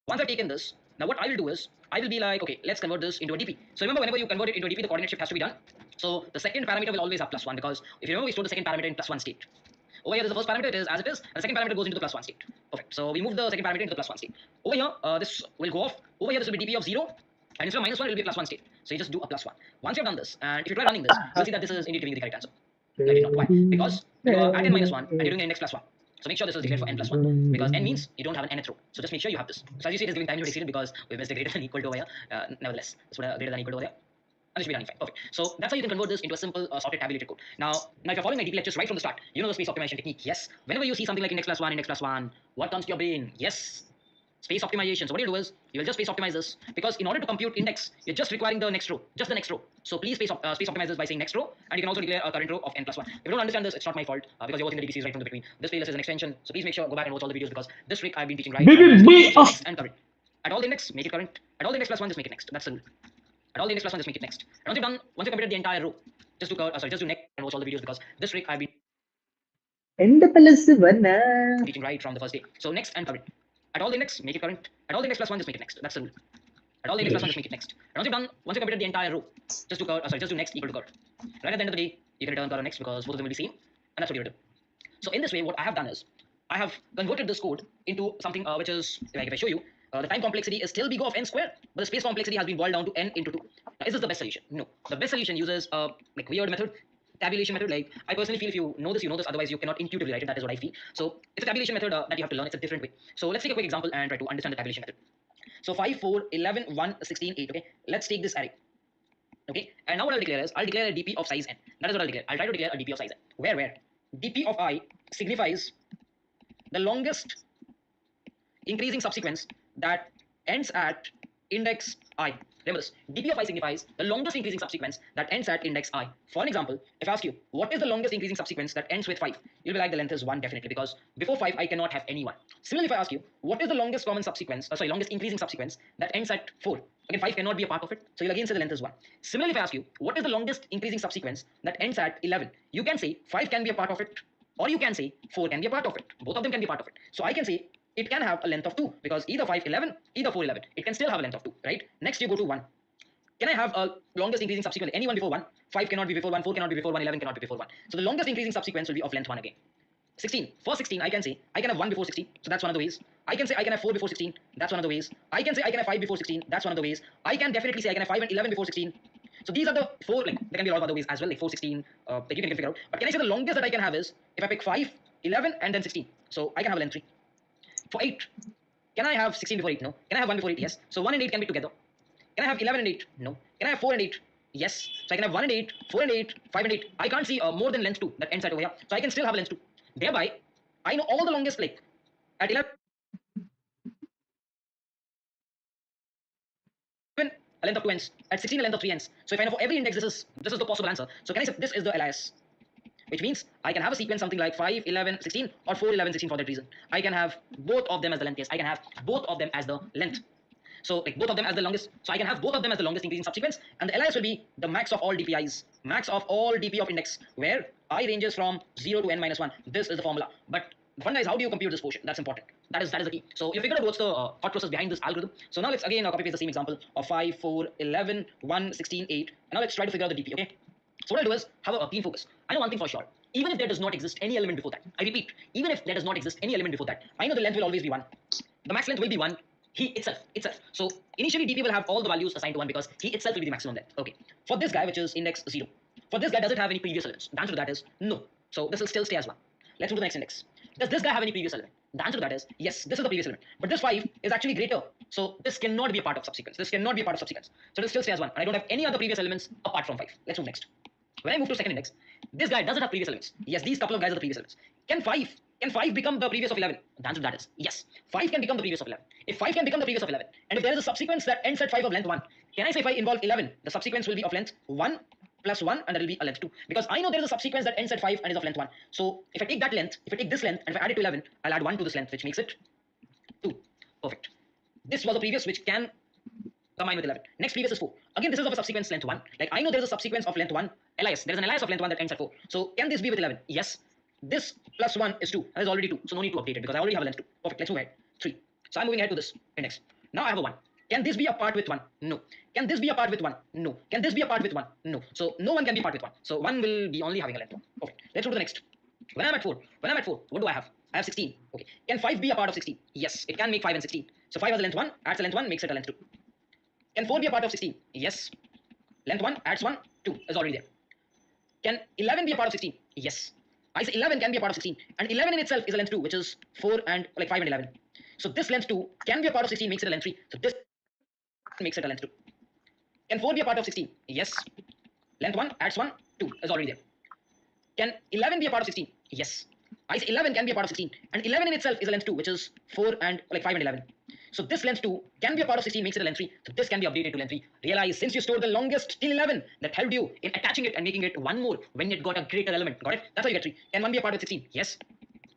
Once I've taken this, now what I will do is, I will be like, okay, let's convert this into a DP. So remember, whenever you convert it into a DP, the coordinate shift has to be done. So the second parameter will always have plus 1 because if you remember, we stored the second parameter in plus 1 state. Over here, the first parameter, it is as it is, and the second parameter goes into the plus 1 state. Perfect. So we move the second parameter into the plus 1 state. Over here, this will go off. Over here, this will be DP of 0, and instead of minus 1, it will be a plus 1 state. So you just do a plus 1. Once you've done this, and if you try running this, you'll see that this is indeed giving the correct answer. That is not. Why? Because you are at n minus 1 and you're doing an index plus 1. So make sure this is declared for n plus 1 because n means you don't have an nth row. So just make sure you have this. So as you see, it is giving time limit exceeded because we missed the greater than equal to over here. Nevertheless, this would have greater than equal to over there. And this should be running fine. Perfect. So that's how you can convert this into a simple sorted tabulated code. Now if you're following my DP lectures right from the start, you know the space optimization technique. Yes. Whenever you see something like index plus one, what comes to your brain? Yes. Space optimization. So what you do is you will just space optimize this, because in order to compute index, you're just requiring the next row, just the next row. So please space optimize this by saying next row, and you can also declare a current row of n plus 1. If you don't understand this, it's not my fault, because you're watching the DP series right from the beginning. This playlist is an extension, so please make sure go back and watch all the videos, because this trick I've been teaching right. Next and current. At all the index, make it current. At all the index plus 1, just make it next. That's the rule. At all the index plus 1, just make it next. And once you've done, once you've completed the entire row, just do next and watch all the videos, because this trick I've been teaching right from the first day. So next and current. At all the index, make it current. At all the index plus 1, just make it next. That's the rule. At all the index plus 1, just make it next. And once you've done, once you've completed the entire row, just do next equal to current. Right at the end of the day, you can return current next, because both of them will be same, and that's what you return. So in this way, what I have done is, I have converted this code into something which is, like if I show you, the time complexity is still big O of n squared, but the space complexity has been boiled down to n into 2. Now, is this the best solution? No. The best solution uses a like weird method, tabulation method. Like I personally feel if you know this, you know this. Otherwise, you cannot intuitively write it. That is what I feel. So it's a tabulation method that you have to learn. It's a different way. So let's take a quick example and try to understand the tabulation method. So 5, 4, 11, 1, 16, 8. Okay, let's take this array. Okay, and now what I'll declare is I'll declare a DP of size n. That is what I'll declare. I'll try to declare a DP of size n. Where DP of I signifies the longest increasing subsequence that ends at index I. Remember this. DP of I signifies the longest increasing subsequence that ends at index I. For an example, if I ask you, what is the longest increasing subsequence that ends with 5? You'll be like, the length is 1 definitely, because before 5 I cannot have any 1. Similarly, if I ask you, what is the longest common subsequence, longest increasing subsequence that ends at 4? Again, 5 cannot be a part of it, so you'll again say the length is 1. Similarly, if I ask you, what is the longest increasing subsequence that ends at 11? You can say 5 can be a part of it, or you can say 4 can be a part of it. Both of them can be part of it. So I can say it can have a length of 2, because either 5, 11, either 4, 11. It can still have a length of 2, right? Next you go to 1. Can I have a longest increasing subsequence? Anyone before 1? 5 cannot be before 1, 4 cannot be before 1, 11 cannot be before 1. So the longest increasing subsequence will be of length 1 again. 16. For 16, I can say I can have 1 before 16. So that's one of the ways. I can say I can have 4 before 16. That's one of the ways. I can say I can have 5 before 16. That's one of the ways. I can definitely say I can have 5 and 11 before 16. So these are the 4, like there can be a lot of other ways as well, like 4, 16, that you can figure out. But can I say the longest that I can have is if I pick 5, 11 and then 16. So I can have a length 3. For 8, can I have 16 before 8? No. Can I have 1 before 8? Yes. So 1 and 8 can be together. Can I have 11 and 8? No. Can I have 4 and 8? Yes. So I can have 1 and 8, 4 and 8, 5 and 8. I can't see more than length 2 that ends at over here. So I can still have length 2. Thereby, I know all the longest, like at 11, a length of 2 ends. At 16, a length of 3 ends. So if I know for every index, this is the possible answer. So can I say this is the LIS? Which means I can have a sequence something like 5, 11, 16 or 4, 11, 16 for that reason. I can have both of them as the length. Yes, I can have both of them as the length. So like both of them as the longest. So I can have both of them as the longest increasing subsequence, and the LIS will be the max of all DPIs, max of all DP of index, where I ranges from 0 to n minus 1. This is the formula. But the fun is, how do you compute this portion? That's important. That is the key. So you figured out what's the thought process behind this algorithm. So now let's again copy paste the same example of 5, 4, 11, 1, 16, 8. And now let's try to figure out the DP. Okay. So what I'll do is have a keen focus. I know one thing for sure. Even if there does not exist any element before that, I repeat, even if there does not exist any element before that, I know the length will always be 1. The max length will be 1. He itself. So initially DP will have all the values assigned to 1 because he itself will be the maximum length. Okay. For this guy, which is index 0, for this guy, does it have any previous elements? The answer to that is no. So this will still stay as 1. Let's move to the next index. Does this guy have any previous element? The answer to that is yes, this is the previous element. But this 5 is actually greater. So this cannot be a part of subsequence. So it will still stay as 1. And I don't have any other previous elements apart from 5. Let's move next. When I move to second index, this guy doesn't have previous elements. Yes, these couple of guys are the previous elements. Can 5 become the previous of 11? The answer to that is yes. 5 can become the previous of 11. If 5 can become the previous of 11, and if there is a subsequence that ends at 5 of length 1, can I say if I involve 11, the subsequence will be of length 1 plus 1, and that will be a length 2. Because I know there is a subsequence that ends at 5 and is of length 1. So if I take that length, if I take this length, and if I add it to 11, I'll add 1 to this length, which makes it 2. Perfect. This was a previous which can combine with 11. Next previous is 4. Again, this is of a subsequence length 1. Like I know there is a subsequence of length 1, LIS. There is an LIS of length 1 that ends at 4. So can this be with 11? Yes. This plus 1 is 2. That is already 2. So no need to update it because I already have a length 2. Perfect. Let's move ahead. 3. So I'm moving ahead to this index. Now I have a 1. Can this be a part with 1? No. Can this be a part with 1? No. Can this be a part with 1? No. So no one can be part with 1. So 1 will be only having a length 1. Perfect. Let's go to the next. When I'm at 4, what do I have? I have 16. Okay. Can 5 be a part of 16? Yes. It can make 5 and 16. So 5 has a length 1, adds a length 1, makes it a length 2. Can 4 be a part of 16? Yes. Length 1 adds 1, 2 is already there. Can 11 be a part of 16? Yes. I say 11 can be a part of 16. And 11 in itself is a length 2, which is 4 and like 5 and 11. So this length 2 can be a part of 16, makes it a length 3. So this makes it a length 2. Can 4 be a part of 16? Yes. Length 1 adds 1, 2 is already there. Can 11 be a part of 16? Yes. I say 11 can be a part of 16. And 11 in itself is a length 2, which is 4 and like 5 and 11. So this length 2 can be a part of 16, makes it a length 3. So this can be updated to length 3. Realize since you stored the longest till 11, that helped you in attaching it and making it one more when it got a greater element. Got it? That's how you get 3. Can 1 be a part of 16? Yes.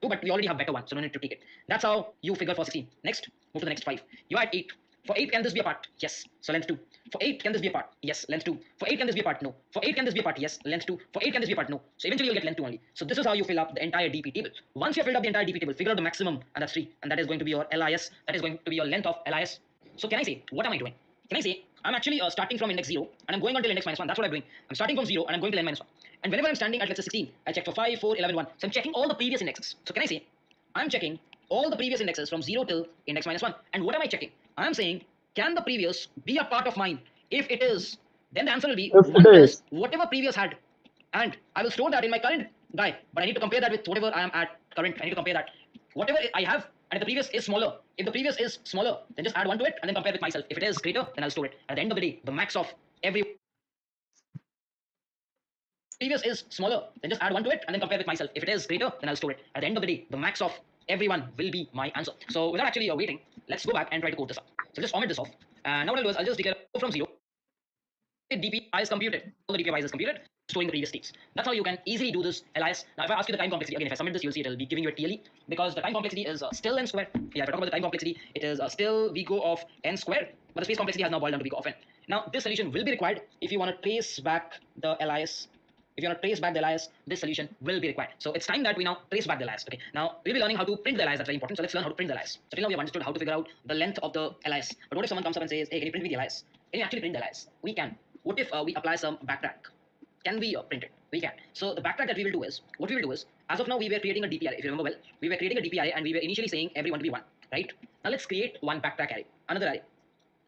2, but we already have better 1, so no need to take it. That's how you figure for 16. Next, move to the next 5. You add 8. For 8, can this be a part? Yes. So length 2. For 8, can this be a part? Yes. Length 2. For 8, can this be a part? No. For 8, can this be a part? Yes. Length 2. For 8, can this be a part? No. So eventually you'll get length 2 only. So this is how you fill up the entire DP table. Once you have filled up the entire DP table, figure out the maximum, and that's 3. And that is going to be your LIS. That is going to be your length of LIS. So can I say, what am I doing? Can I say, I'm actually starting from index 0 and I'm going on till index minus 1. That's what I'm doing. I'm starting from 0 and I'm going till n minus 1. And whenever I'm standing at let's say 16, I check for 5, 4, 11, 1. So I'm checking all the previous indexes. So can I say, I'm checking all the previous indexes from 0 till index minus 1. And what am I checking? I'm saying, can the previous be a part of mine? If it is, then the answer will be 1 plus whatever previous had. And I will store that in my current guy. But I need to compare that with whatever I am at current. I need to compare that. Whatever I have, and if the previous is smaller, if the previous is smaller, then just add 1 to it and then compare with myself. If it is greater, then I'll store it. At the end of the day, the max of every previous is smaller, then just add 1 to it and then compare with myself. If it is greater, then I'll store it. At the end of the day, the max of everyone will be my answer. So without actually waiting, let's go back and try to code this up. So just format this off. And now what I'll do is I'll just declare from 0. DPI is computed. All the DPI is computed, storing the previous states. That's how you can easily do this LIS. Now if I ask you the time complexity, again if I submit this, you'll see it'll be giving you a TLE because the time complexity is still n square. Yeah, if I talk about the time complexity, it is still VGO of n square, but the space complexity has now boiled down to VGO of n. Now this solution will be required if you want to trace back the LIS. If you want to trace back the LIS, this solution will be required. So it's time that we now trace back the LIS. Okay. Now we'll be learning how to print the LIS. That's very important. So let's learn how to print the LIS. So till now we have understood how to figure out the length of the LIS. But what if someone comes up and says, hey, can you print me the LIS? Can you actually print the LIS? We can. What if we apply some backtrack? Can we print it? We can. So the backtrack that we will do is, what we will do is, as of now we were creating a DP array. If you remember well, we were creating a DP array and we were initially saying everyone to be 1, right? Now let's create one backtrack array, another array.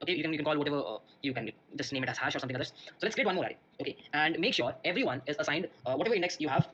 Okay, you can call whatever you can just name it as hash or something like this. So let's create one more array. Okay, and make sure everyone is assigned whatever index you have.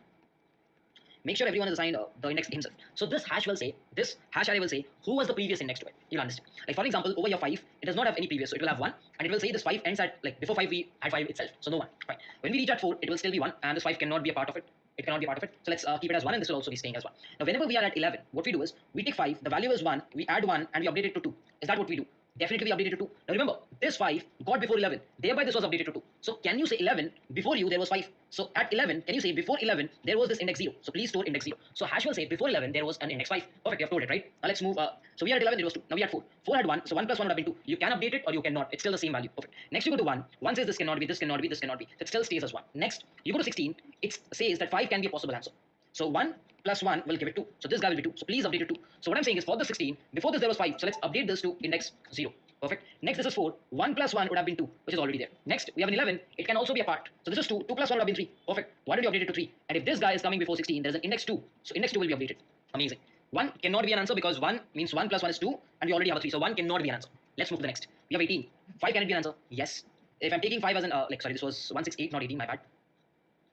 Make sure everyone is assigned the index himself. So this hash array will say who was the previous index to it. You'll understand. Like for example, over here 5, it does not have any previous, so it will have 1, and it will say this 5 ends at like before 5 we had 5 itself, so no 1. Fine. When we reach at 4, it will still be 1, and this 5 cannot be a part of it. It cannot be a part of it. So let's keep it as 1, and this will also be staying as 1. Now whenever we are at 11, what we do is we take 5, the value is 1, we add 1, and we update it to 2. Is that what we do? Definitely we updated to 2. Now remember, this 5 got before 11. Thereby this was updated to 2. So can you say 11 before you there was 5? So at 11, can you say before 11 there was this index 0? So please store index 0. So hash will say before 11 there was an index 5. Perfect, you have told it, right? Now let's move. So we are at 11, it was 2. Now we are at 4. 4 had 1, so 1 plus 1 would have been 2. You can update it or you cannot. It's still the same value. Perfect. Next you go to 1. 1 says this cannot be, this cannot be, this cannot be. It still stays as 1. Next, you go to 16. It says that 5 can be a possible answer. So 1 plus 1 will give it 2. So this guy will be 2. So please update it 2. So what I'm saying is for the 16, before this there was 5. So let's update this to index 0. Perfect. Next, this is 4. 1 plus 1 would have been 2, which is already there. Next, we have an 11. It can also be a part. So this is 2. 2 plus 1 would have been 3. Perfect. Why did you update it to 3? And if this guy is coming before 16, there's an index 2. So index 2 will be updated. Amazing. 1 cannot be an answer because 1 means 1 plus 1 is 2, and we already have a 3. So 1 cannot be an answer. Let's move to the next. We have 18. 5 can it be an answer? Yes. If I'm taking 5 as an, sorry, this was 168, not 18, my bad.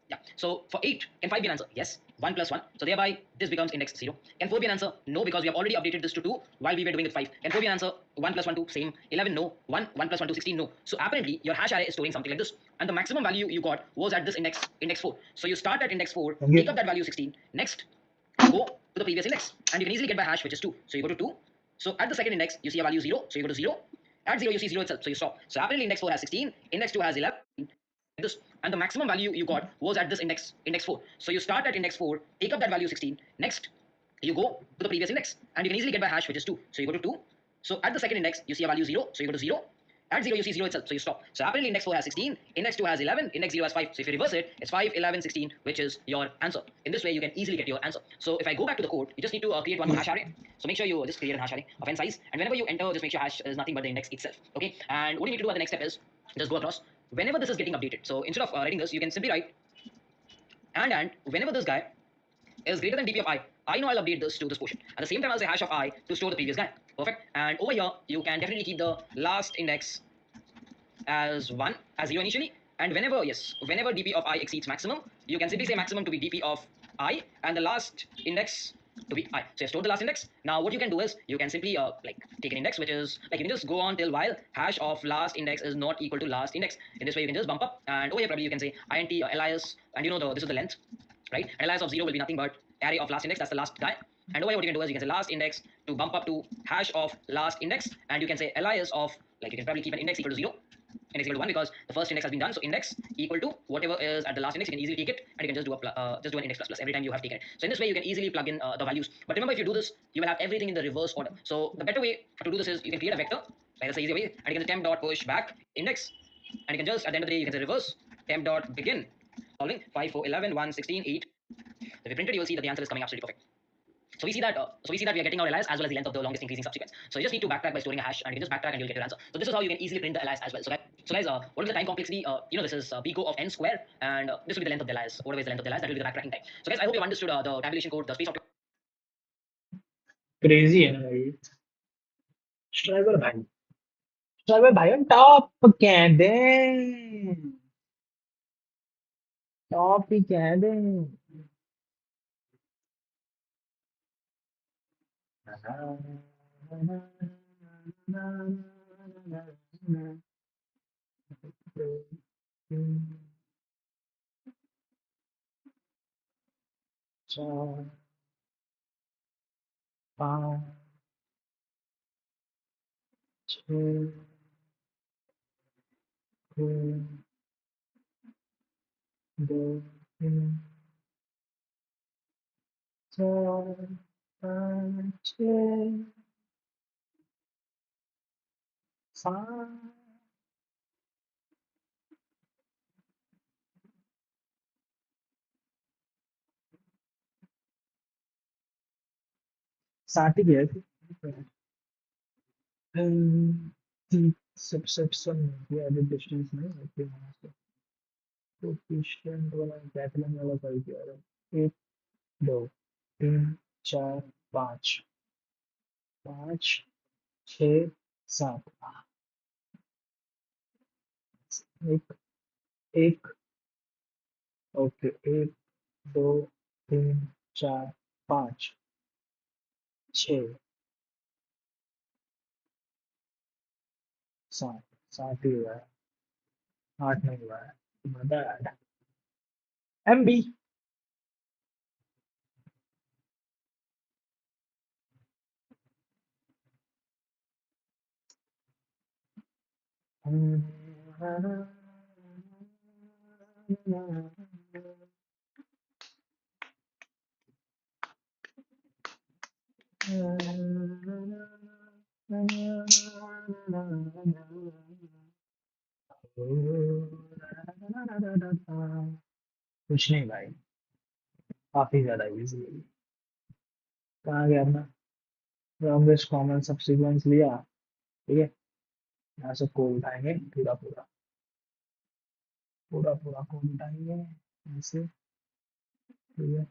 Yeah. So for 8, can 5 be an answer? Yes. 1 plus 1. So thereby, this becomes index 0. Can 4 be an answer? No, because we have already updated this to 2 while we were doing with 5. Can 4 be an answer? 1 plus 1, 2, same. 11, no. 1 plus 1, 2, 16, no. So apparently, your hash array is storing something like this. And the maximum value you got was at this index 4. So you start at index 4, take up that value 16. Next, go to the previous index. And you can easily get by hash, which is 2. So you go to 2. So at the second index, you see a value 0. So you go to 0. At 0, you see 0 itself. So you stop. So apparently, index 4 has 16. Index 2 has 11. This, and the maximum value you got was at this index 4. So you start at index 4, take up that value 16. Next, you go to the previous index, and you can easily get by hash, which is 2. So you go to 2. So at the second index, you see a value 0. So you go to 0. At 0, you see 0 itself. So you stop. So apparently index 4 has 16, index 2 has 11, index 0 has 5. So if you reverse it, it's 5, 11, 16, which is your answer. In this way, you can easily get your answer. So if I go back to the code, you just need to create one more hash array. So make sure you just create a hash array of n size. And whenever you enter, just make sure hash is nothing but the index itself. Okay. And what you need to do at the next step is just go across. Whenever this is getting updated, so instead of writing this, you can simply write and whenever this guy is greater than dp of I know I'll update this to this portion. At the same time, I'll say hash of I to store the previous guy. Perfect. And over here, you can definitely keep the last index as 1, as 0 initially. And whenever dp of I exceeds maximum, you can simply say maximum to be dp of I, and the last index to be I. So you store the last index. Now what you can do is you can simply like take an index which is like you can just go on till while hash of last index is not equal to last index. In this way you can just bump up, and over here probably you can say int alias, and you know this is the length, right? And alias of 0 will be nothing but array of last index, that's the last guy. And over here what you can do is you can say last index to bump up to hash of last index, and you can say alias of, like you can probably keep an index equal to 0, index equal to 1, because the first index has been done. So index equal to whatever is at the last index, you can easily take it, and you can just do an index plus plus every time you have taken it. So in this way you can easily plug in the values. But remember, if you do this, you will have everything in the reverse order. So the better way to do this is you can create a vector, like that's the easy way, and you can say temp dot push back index, and you can just at the end of the day you can say reverse temp dot begin solving 5 4 11 1 16 8. If you print it, you will see that the answer is coming absolutely perfect. So we see that we are getting our alias as well as the length of the longest increasing subsequence. So you just need to backtrack by storing a hash, and you can just backtrack and you'll get your answer. So this is how you can easily print the alias as well. So guys, what is the time complexity? This is big O of n square, and this will be the length of the alias. Whatever is the length of the alias, that will be the backtracking time. So guys, I hope you've understood the tabulation code, the space optimization. Crazy है ना भाई striver भाई on top कह दे top ही कह दे चार पाँच छः तीन दो तीन चार पाँच छः सात साथ ही गया थी सब ये एडिट डिस्टेंस नहीं होती वहाँ से तो डिस्टेंस वाला कैटलन वाला कर दिया है एक दो तीन चार पाँच पाँच छः सात एक एक ओके एक दो तीन चार पाँच छः सात सात ही हुआ है आठ नहीं हुआ है बता MB कुछ नहीं भाई काफी ज्यादा इजी है कहाँ गया अपना लॉन्गेस्ट कॉमन सब्सिक्वेंस लिया ठीक है यहाँ से कोड उठाएंगे पूरा पूरा पूरा पूरा कोड उठाएंगे ऐसे ठीक है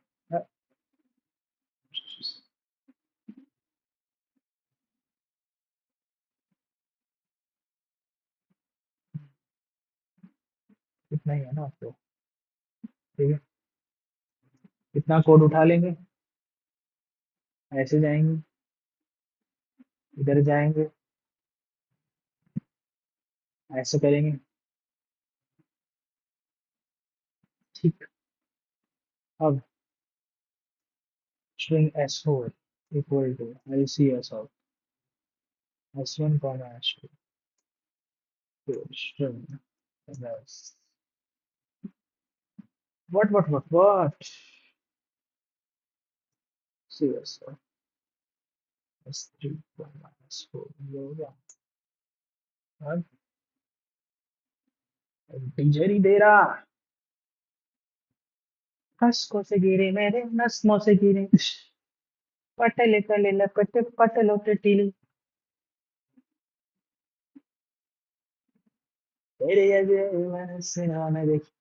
इतना ही है ना तो ठीक है इतना कोड उठा लेंगे ऐसे जाएंगे इधर जाएंगे ऐसे करेंगे ठीक अब string s4 equal to lcs of s1 comma s2 to string that's what cs of s3 comma s4 ये हो गया अब इंटीजर ही दे रहा हंसको से गिरे मेरे नस्मों से गिरे पटले तले लपटे पटलों पे टीली तेरे जैसे मैंने सिनेमा में देखी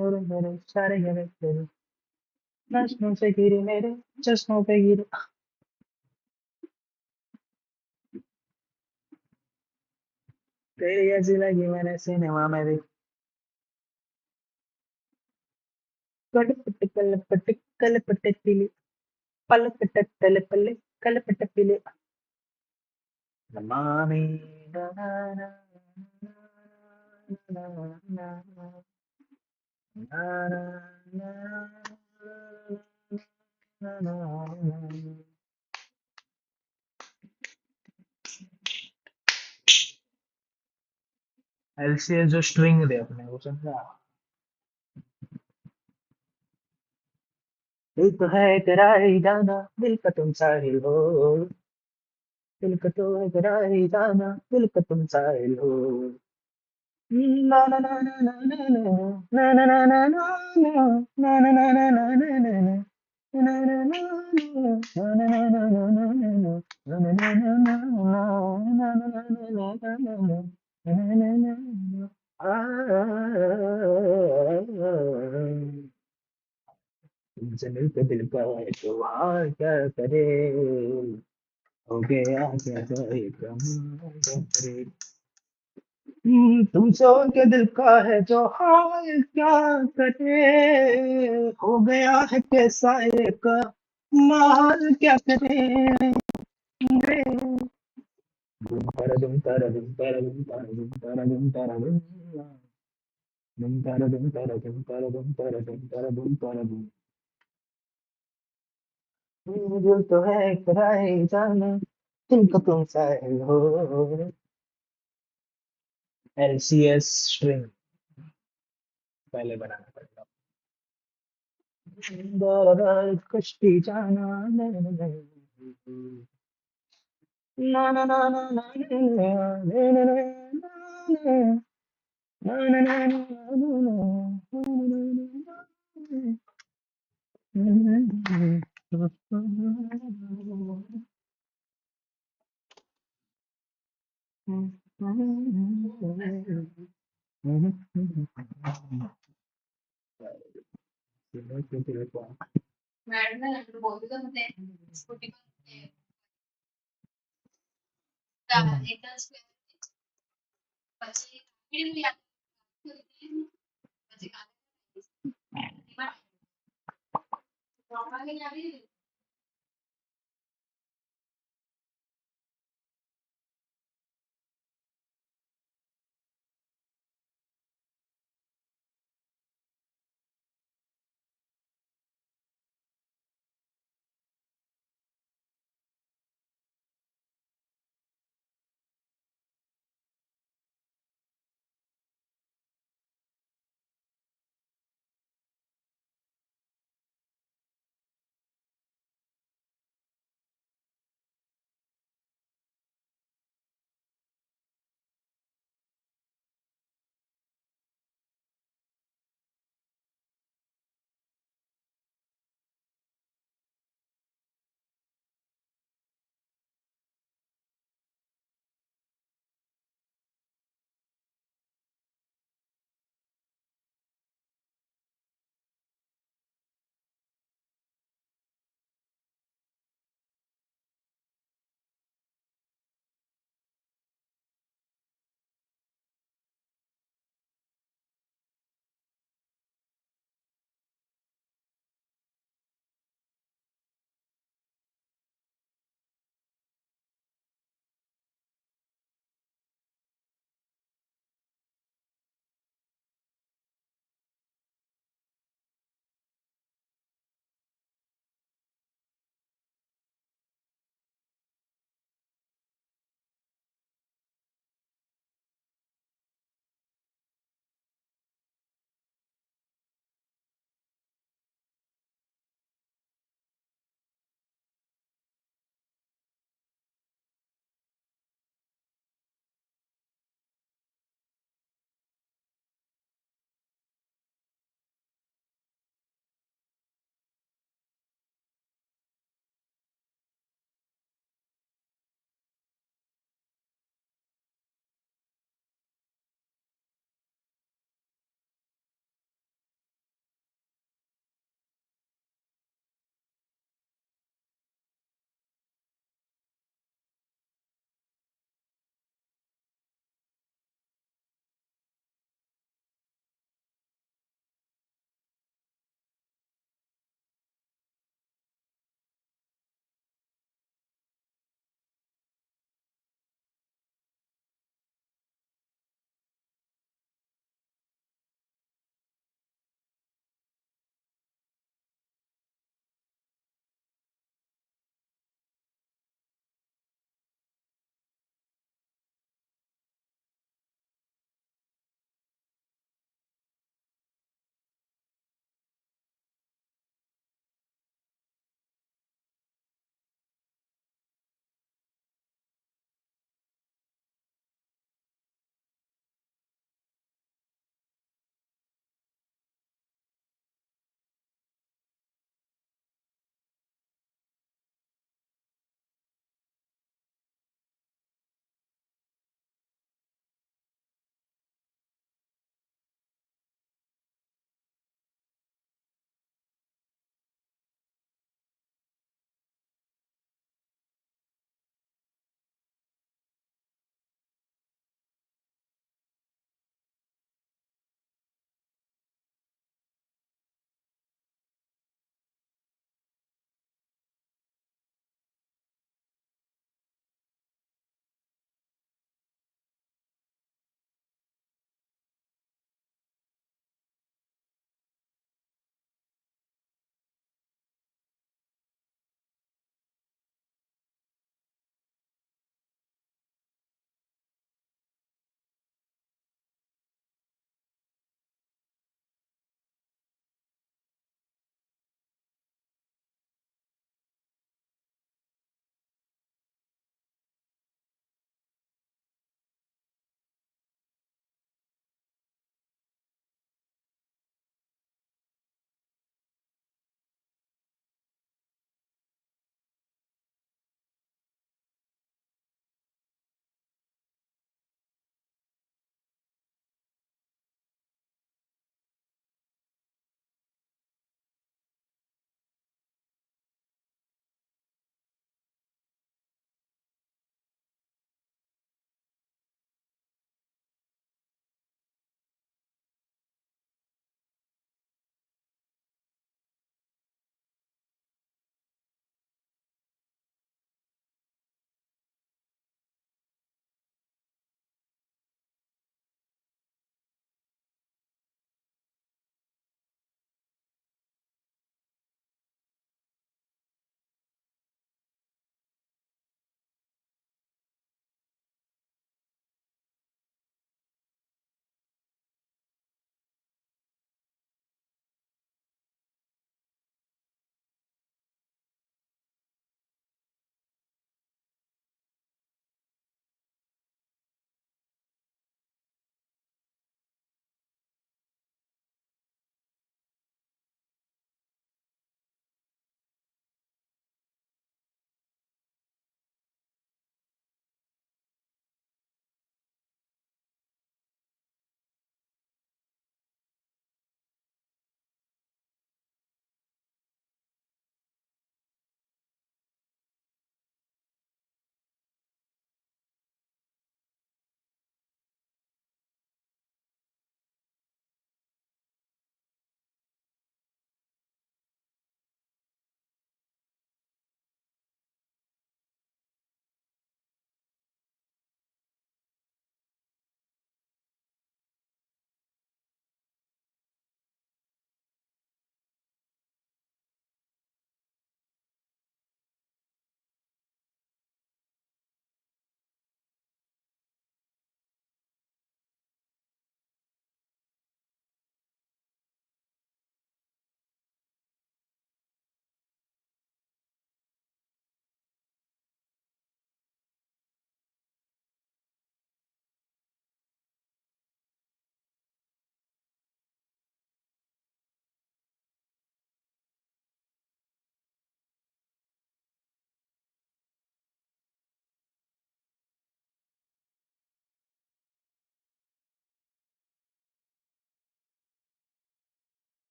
मेरे मेरे सारे गले तेरे नस्मों से गिरे मेरे चश्मों पे गिरे तेरी ऐसी लगी मैंने सिनेमा में देखी கடுப்பட்டு கல்லப்பட்டு கல்லப்பட்டத்திலே பல்லப்பட்டல பல்ல கல்லப்பட்டத்திலே மாமே एलसीएस जो स्ट्रिंग दे अपने को समझा दिल तो है तेरा ही जाना दिल का तुम साहिल हो दिल का तो है तेरा ही जाना दिल का तुम साहिल हो ना ना ना ना ना ना ना ना ना ना ना ना ना ना ना ना ना ना ना तुमसे मिलकर दिल का है तो हाँ क्या करे हो गया क्या करे तुमसे उनके दिल का है जो हाल क्या करे हो गया है कैसा एक माल क्या करे दुम तारा दुम तारा दुम तारा दुम तारा दुम तारा दुम तारा दुम तारा दुम तारा दुम तारा दुम तारा दुम तारा दुम तारा दुम दिल तो है कराए जाना दिल का तुम साहिल हो एलसीएस स्ट्रिंग पहले बनाना पड़ेगा कश्ती जाना ना ना ना ना ना ना ना ना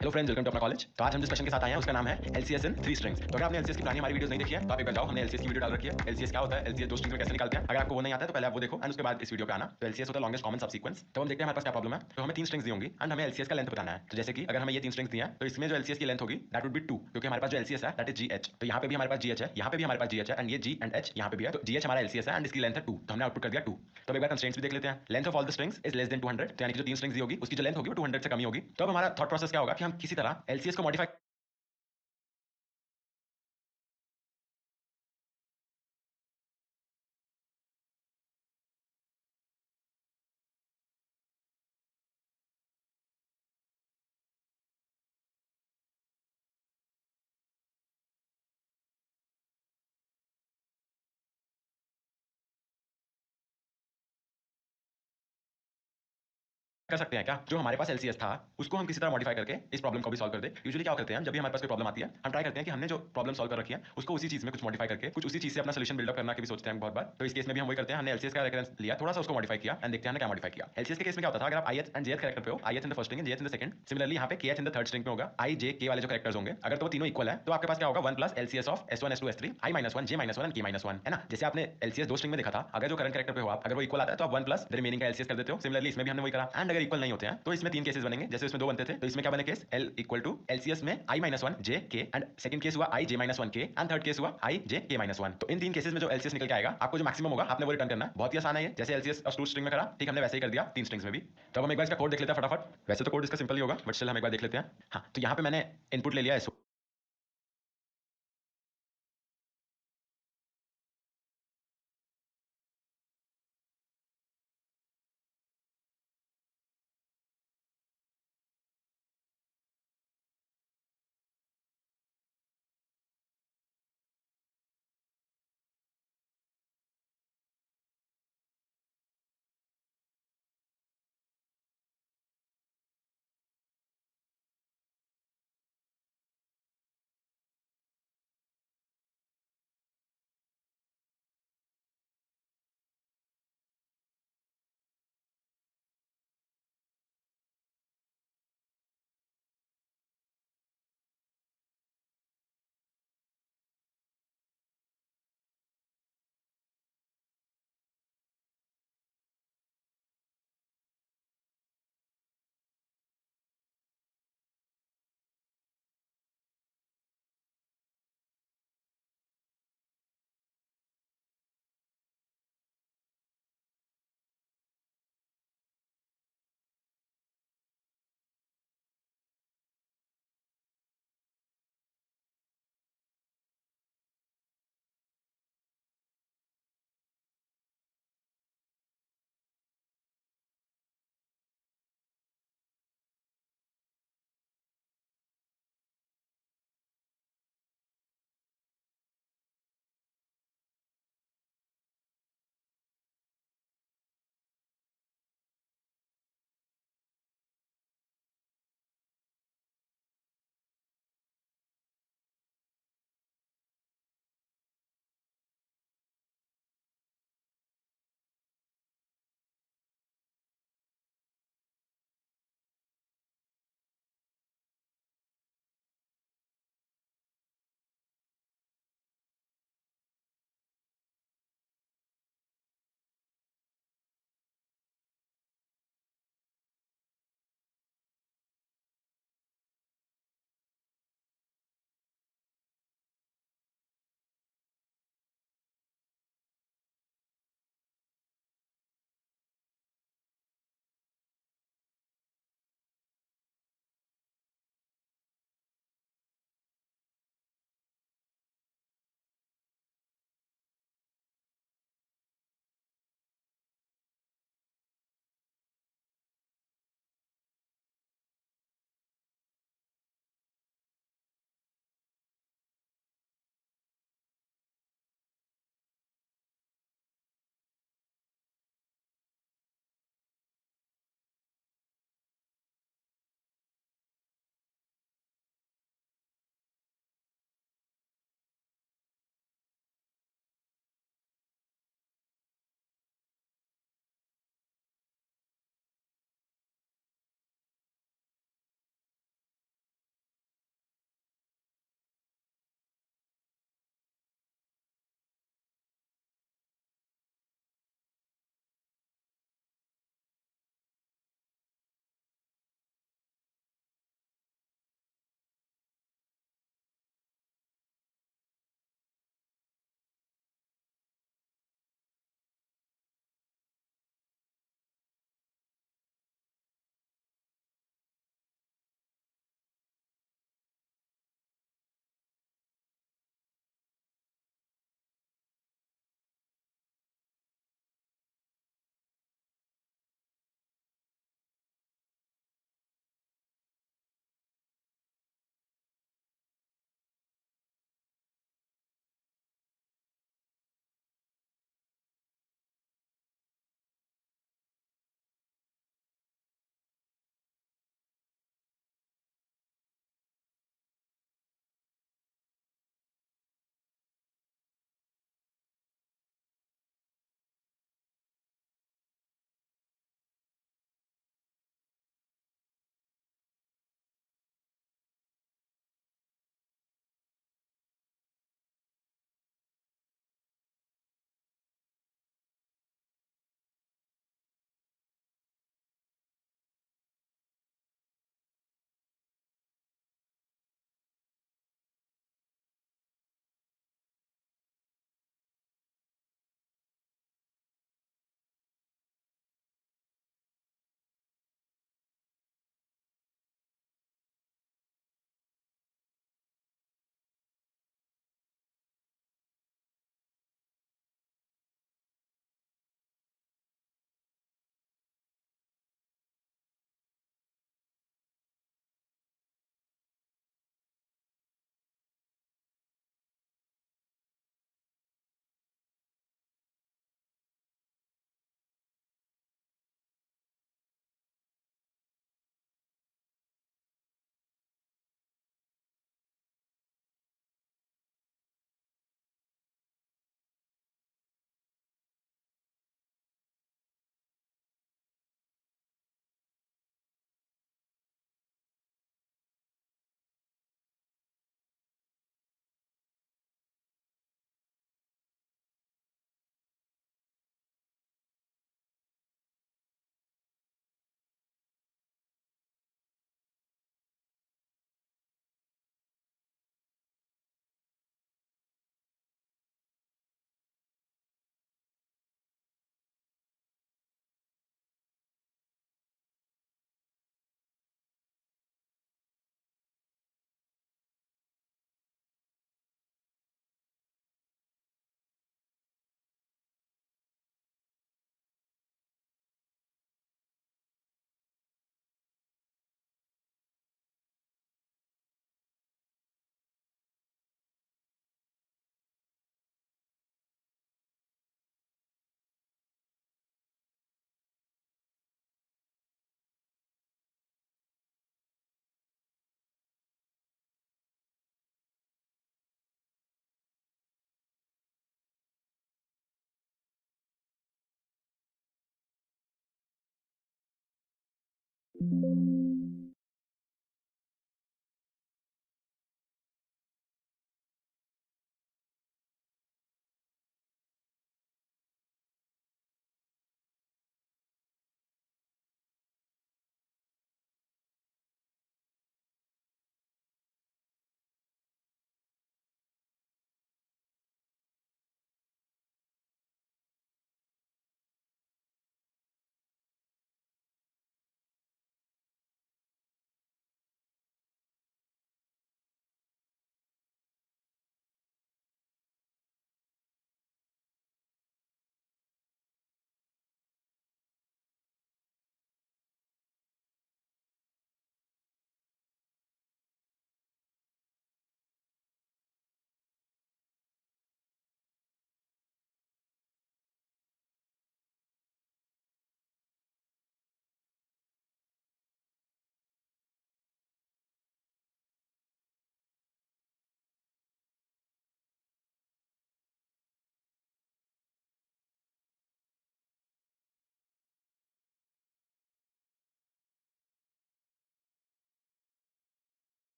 हेलो फ्रेंड्स, वेलकम टू अपना कॉलेज। तो आज हम जिस क्वेश्चन के साथ आए हैं उसका नाम है एलसीएस इन 3 स्ट्रिंग्स। तो अगर आपने एलसीएस की पुरानी हमारी वीडियोस नहीं देखी है तो आप एक बार जाओ, हमने एलसीएस की वीडियो डाल रखी है। एलसीएस क्या होता है, एलसीएस दो स्ट्रिंग में कैसे निकालते हैं, अगर आपको वो नहीं आता है तो पहले आप वो देखो एंड उसके बाद इस वीडियो पे आना। तो एलसीएस होता है लॉन्गेस्ट कॉमन सबसीक्वेंस। तो हम देखते हैं हमारे पास क्या प्रॉब्लम है। तो हमें 3 स्ट्रिंग्स दी होंगी एंड हमें एलसीएस का लेंथ बताना है। तो जैसे कि अगर हमें ये 3 स्ट्रिंग्स दी हैं तो इसमें जो एलसीएस की लेंथ होगी दैट वुड बी 2, क्योंकि हमारे पास जो एलसीएस है दैट इज जीएच। तो यहाँ पे भी हमारे पास जीएच है, यहाँ पे भी हमारे पास जीएच है एंड ये जी एंड एच यहाँ पे भी है। तो जीएच हमारा एलसीएस है एंड इसकी लेंथ है 2, तो हमने आउटपुट कर दिया 2। तो अब एक बार कंस्ट्रेंट्स भी देख लेते हैं। Length of all the strings is less than 200, तो यानी कि जो 3 स्ट्रिंग्स दी होगी उसकी जो लेंथ होगी वो 200 से कम ही होगी। तो अब हमारा थॉट प्रोसेस क्या होगा कि हम किसी तरह एलसीएस को मॉडिफाई कर सकते हैं क्या, जो हमारे पास एलसीएस था उसको हम किसी तरह मॉडिफाई करके इस प्रॉब्लम को भी सॉल्व कर दे। यूजुअली क्या करते हैं, जब भी हमारे पास कोई प्रॉब्लम आती है हम ट्राई करते हैं कि हमने जो प्रॉब्लम सॉल्व कर रखी है उसको उसी चीज में कुछ मॉडिफाई करके कुछ उसी चीज से अपना सोल्यूशन बिल्डअप करना के भी सोचते हैं बहुत बार। तो इस केस में भी हम वही करते हैं, हमने एलसीएस का रेफरेंस लिया, थोड़ा सा उसको मॉडिफाई किया एंड देखते हैं हमने क्या मॉडिफाई किया। एलसीएस के केस में क्या होता था, अगर आप आईएच एंड जेएथ कैरेक्टर पे हो, ith in the first string and jth in the second, similarly यहाँ पे kth in the third string पे होगा, आई जे के वाले जो कैरेक्टर्स होंगे अगर तो वो तीनों इक्वल है तो आपके पास क्या होगा 1 plus LCS of s1 s2 s3 i -1 j -1 and k -1, है ना। जैसे आपने एलसीएस दो स्ट्रिंग में देखा था, अगर जो करंट कैरेक्टर पे हो आप, अगर वो इक्वल आता है तो आप 1 प्लस द रिमेनिंग का एलसीएस कर देते हो। सिमिलरली इसमें भी हमने वही करा एंड अगर इक्वल नहीं होते हैं तो इसमें 3 केसेस बनेंगे, जैसे इसमें 2 बनते थे तो इसमें क्या बने case, l equal to LCS में i -1 j k and second case हुआ i j -1 k and third case हुआ i j k -1। तो इन 3 केसेस में जो एलसीएस निकल के आएगा आपको जो मैक्सिमम होगा आपने वो रिटर्न करना है। बहुत ही आसान है ये, जैसे एलसीएस और 2 स्ट्रिंग में करा ठीक हमने वैसे ही कर दिया 3 स्ट्रिंग्स में भी। तो अब हम एक बार इसका कोड देख लेते हैं फटाफट। वैसे तो कोड इसका सिंपल ही होगा बट चल हम एक बार देख लेते हैं। हाँ, तो यहाँ पे मैंने इनपुट ले लिया है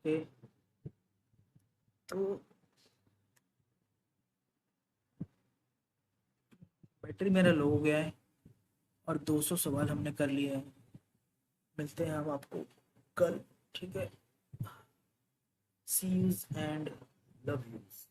ओके, तो बैटरी मेरा लो हो गया है और 200 सवाल हमने कर लिए हैं। मिलते हैं हम आपको कल, ठीक है। सी यूज एंड लव यूज।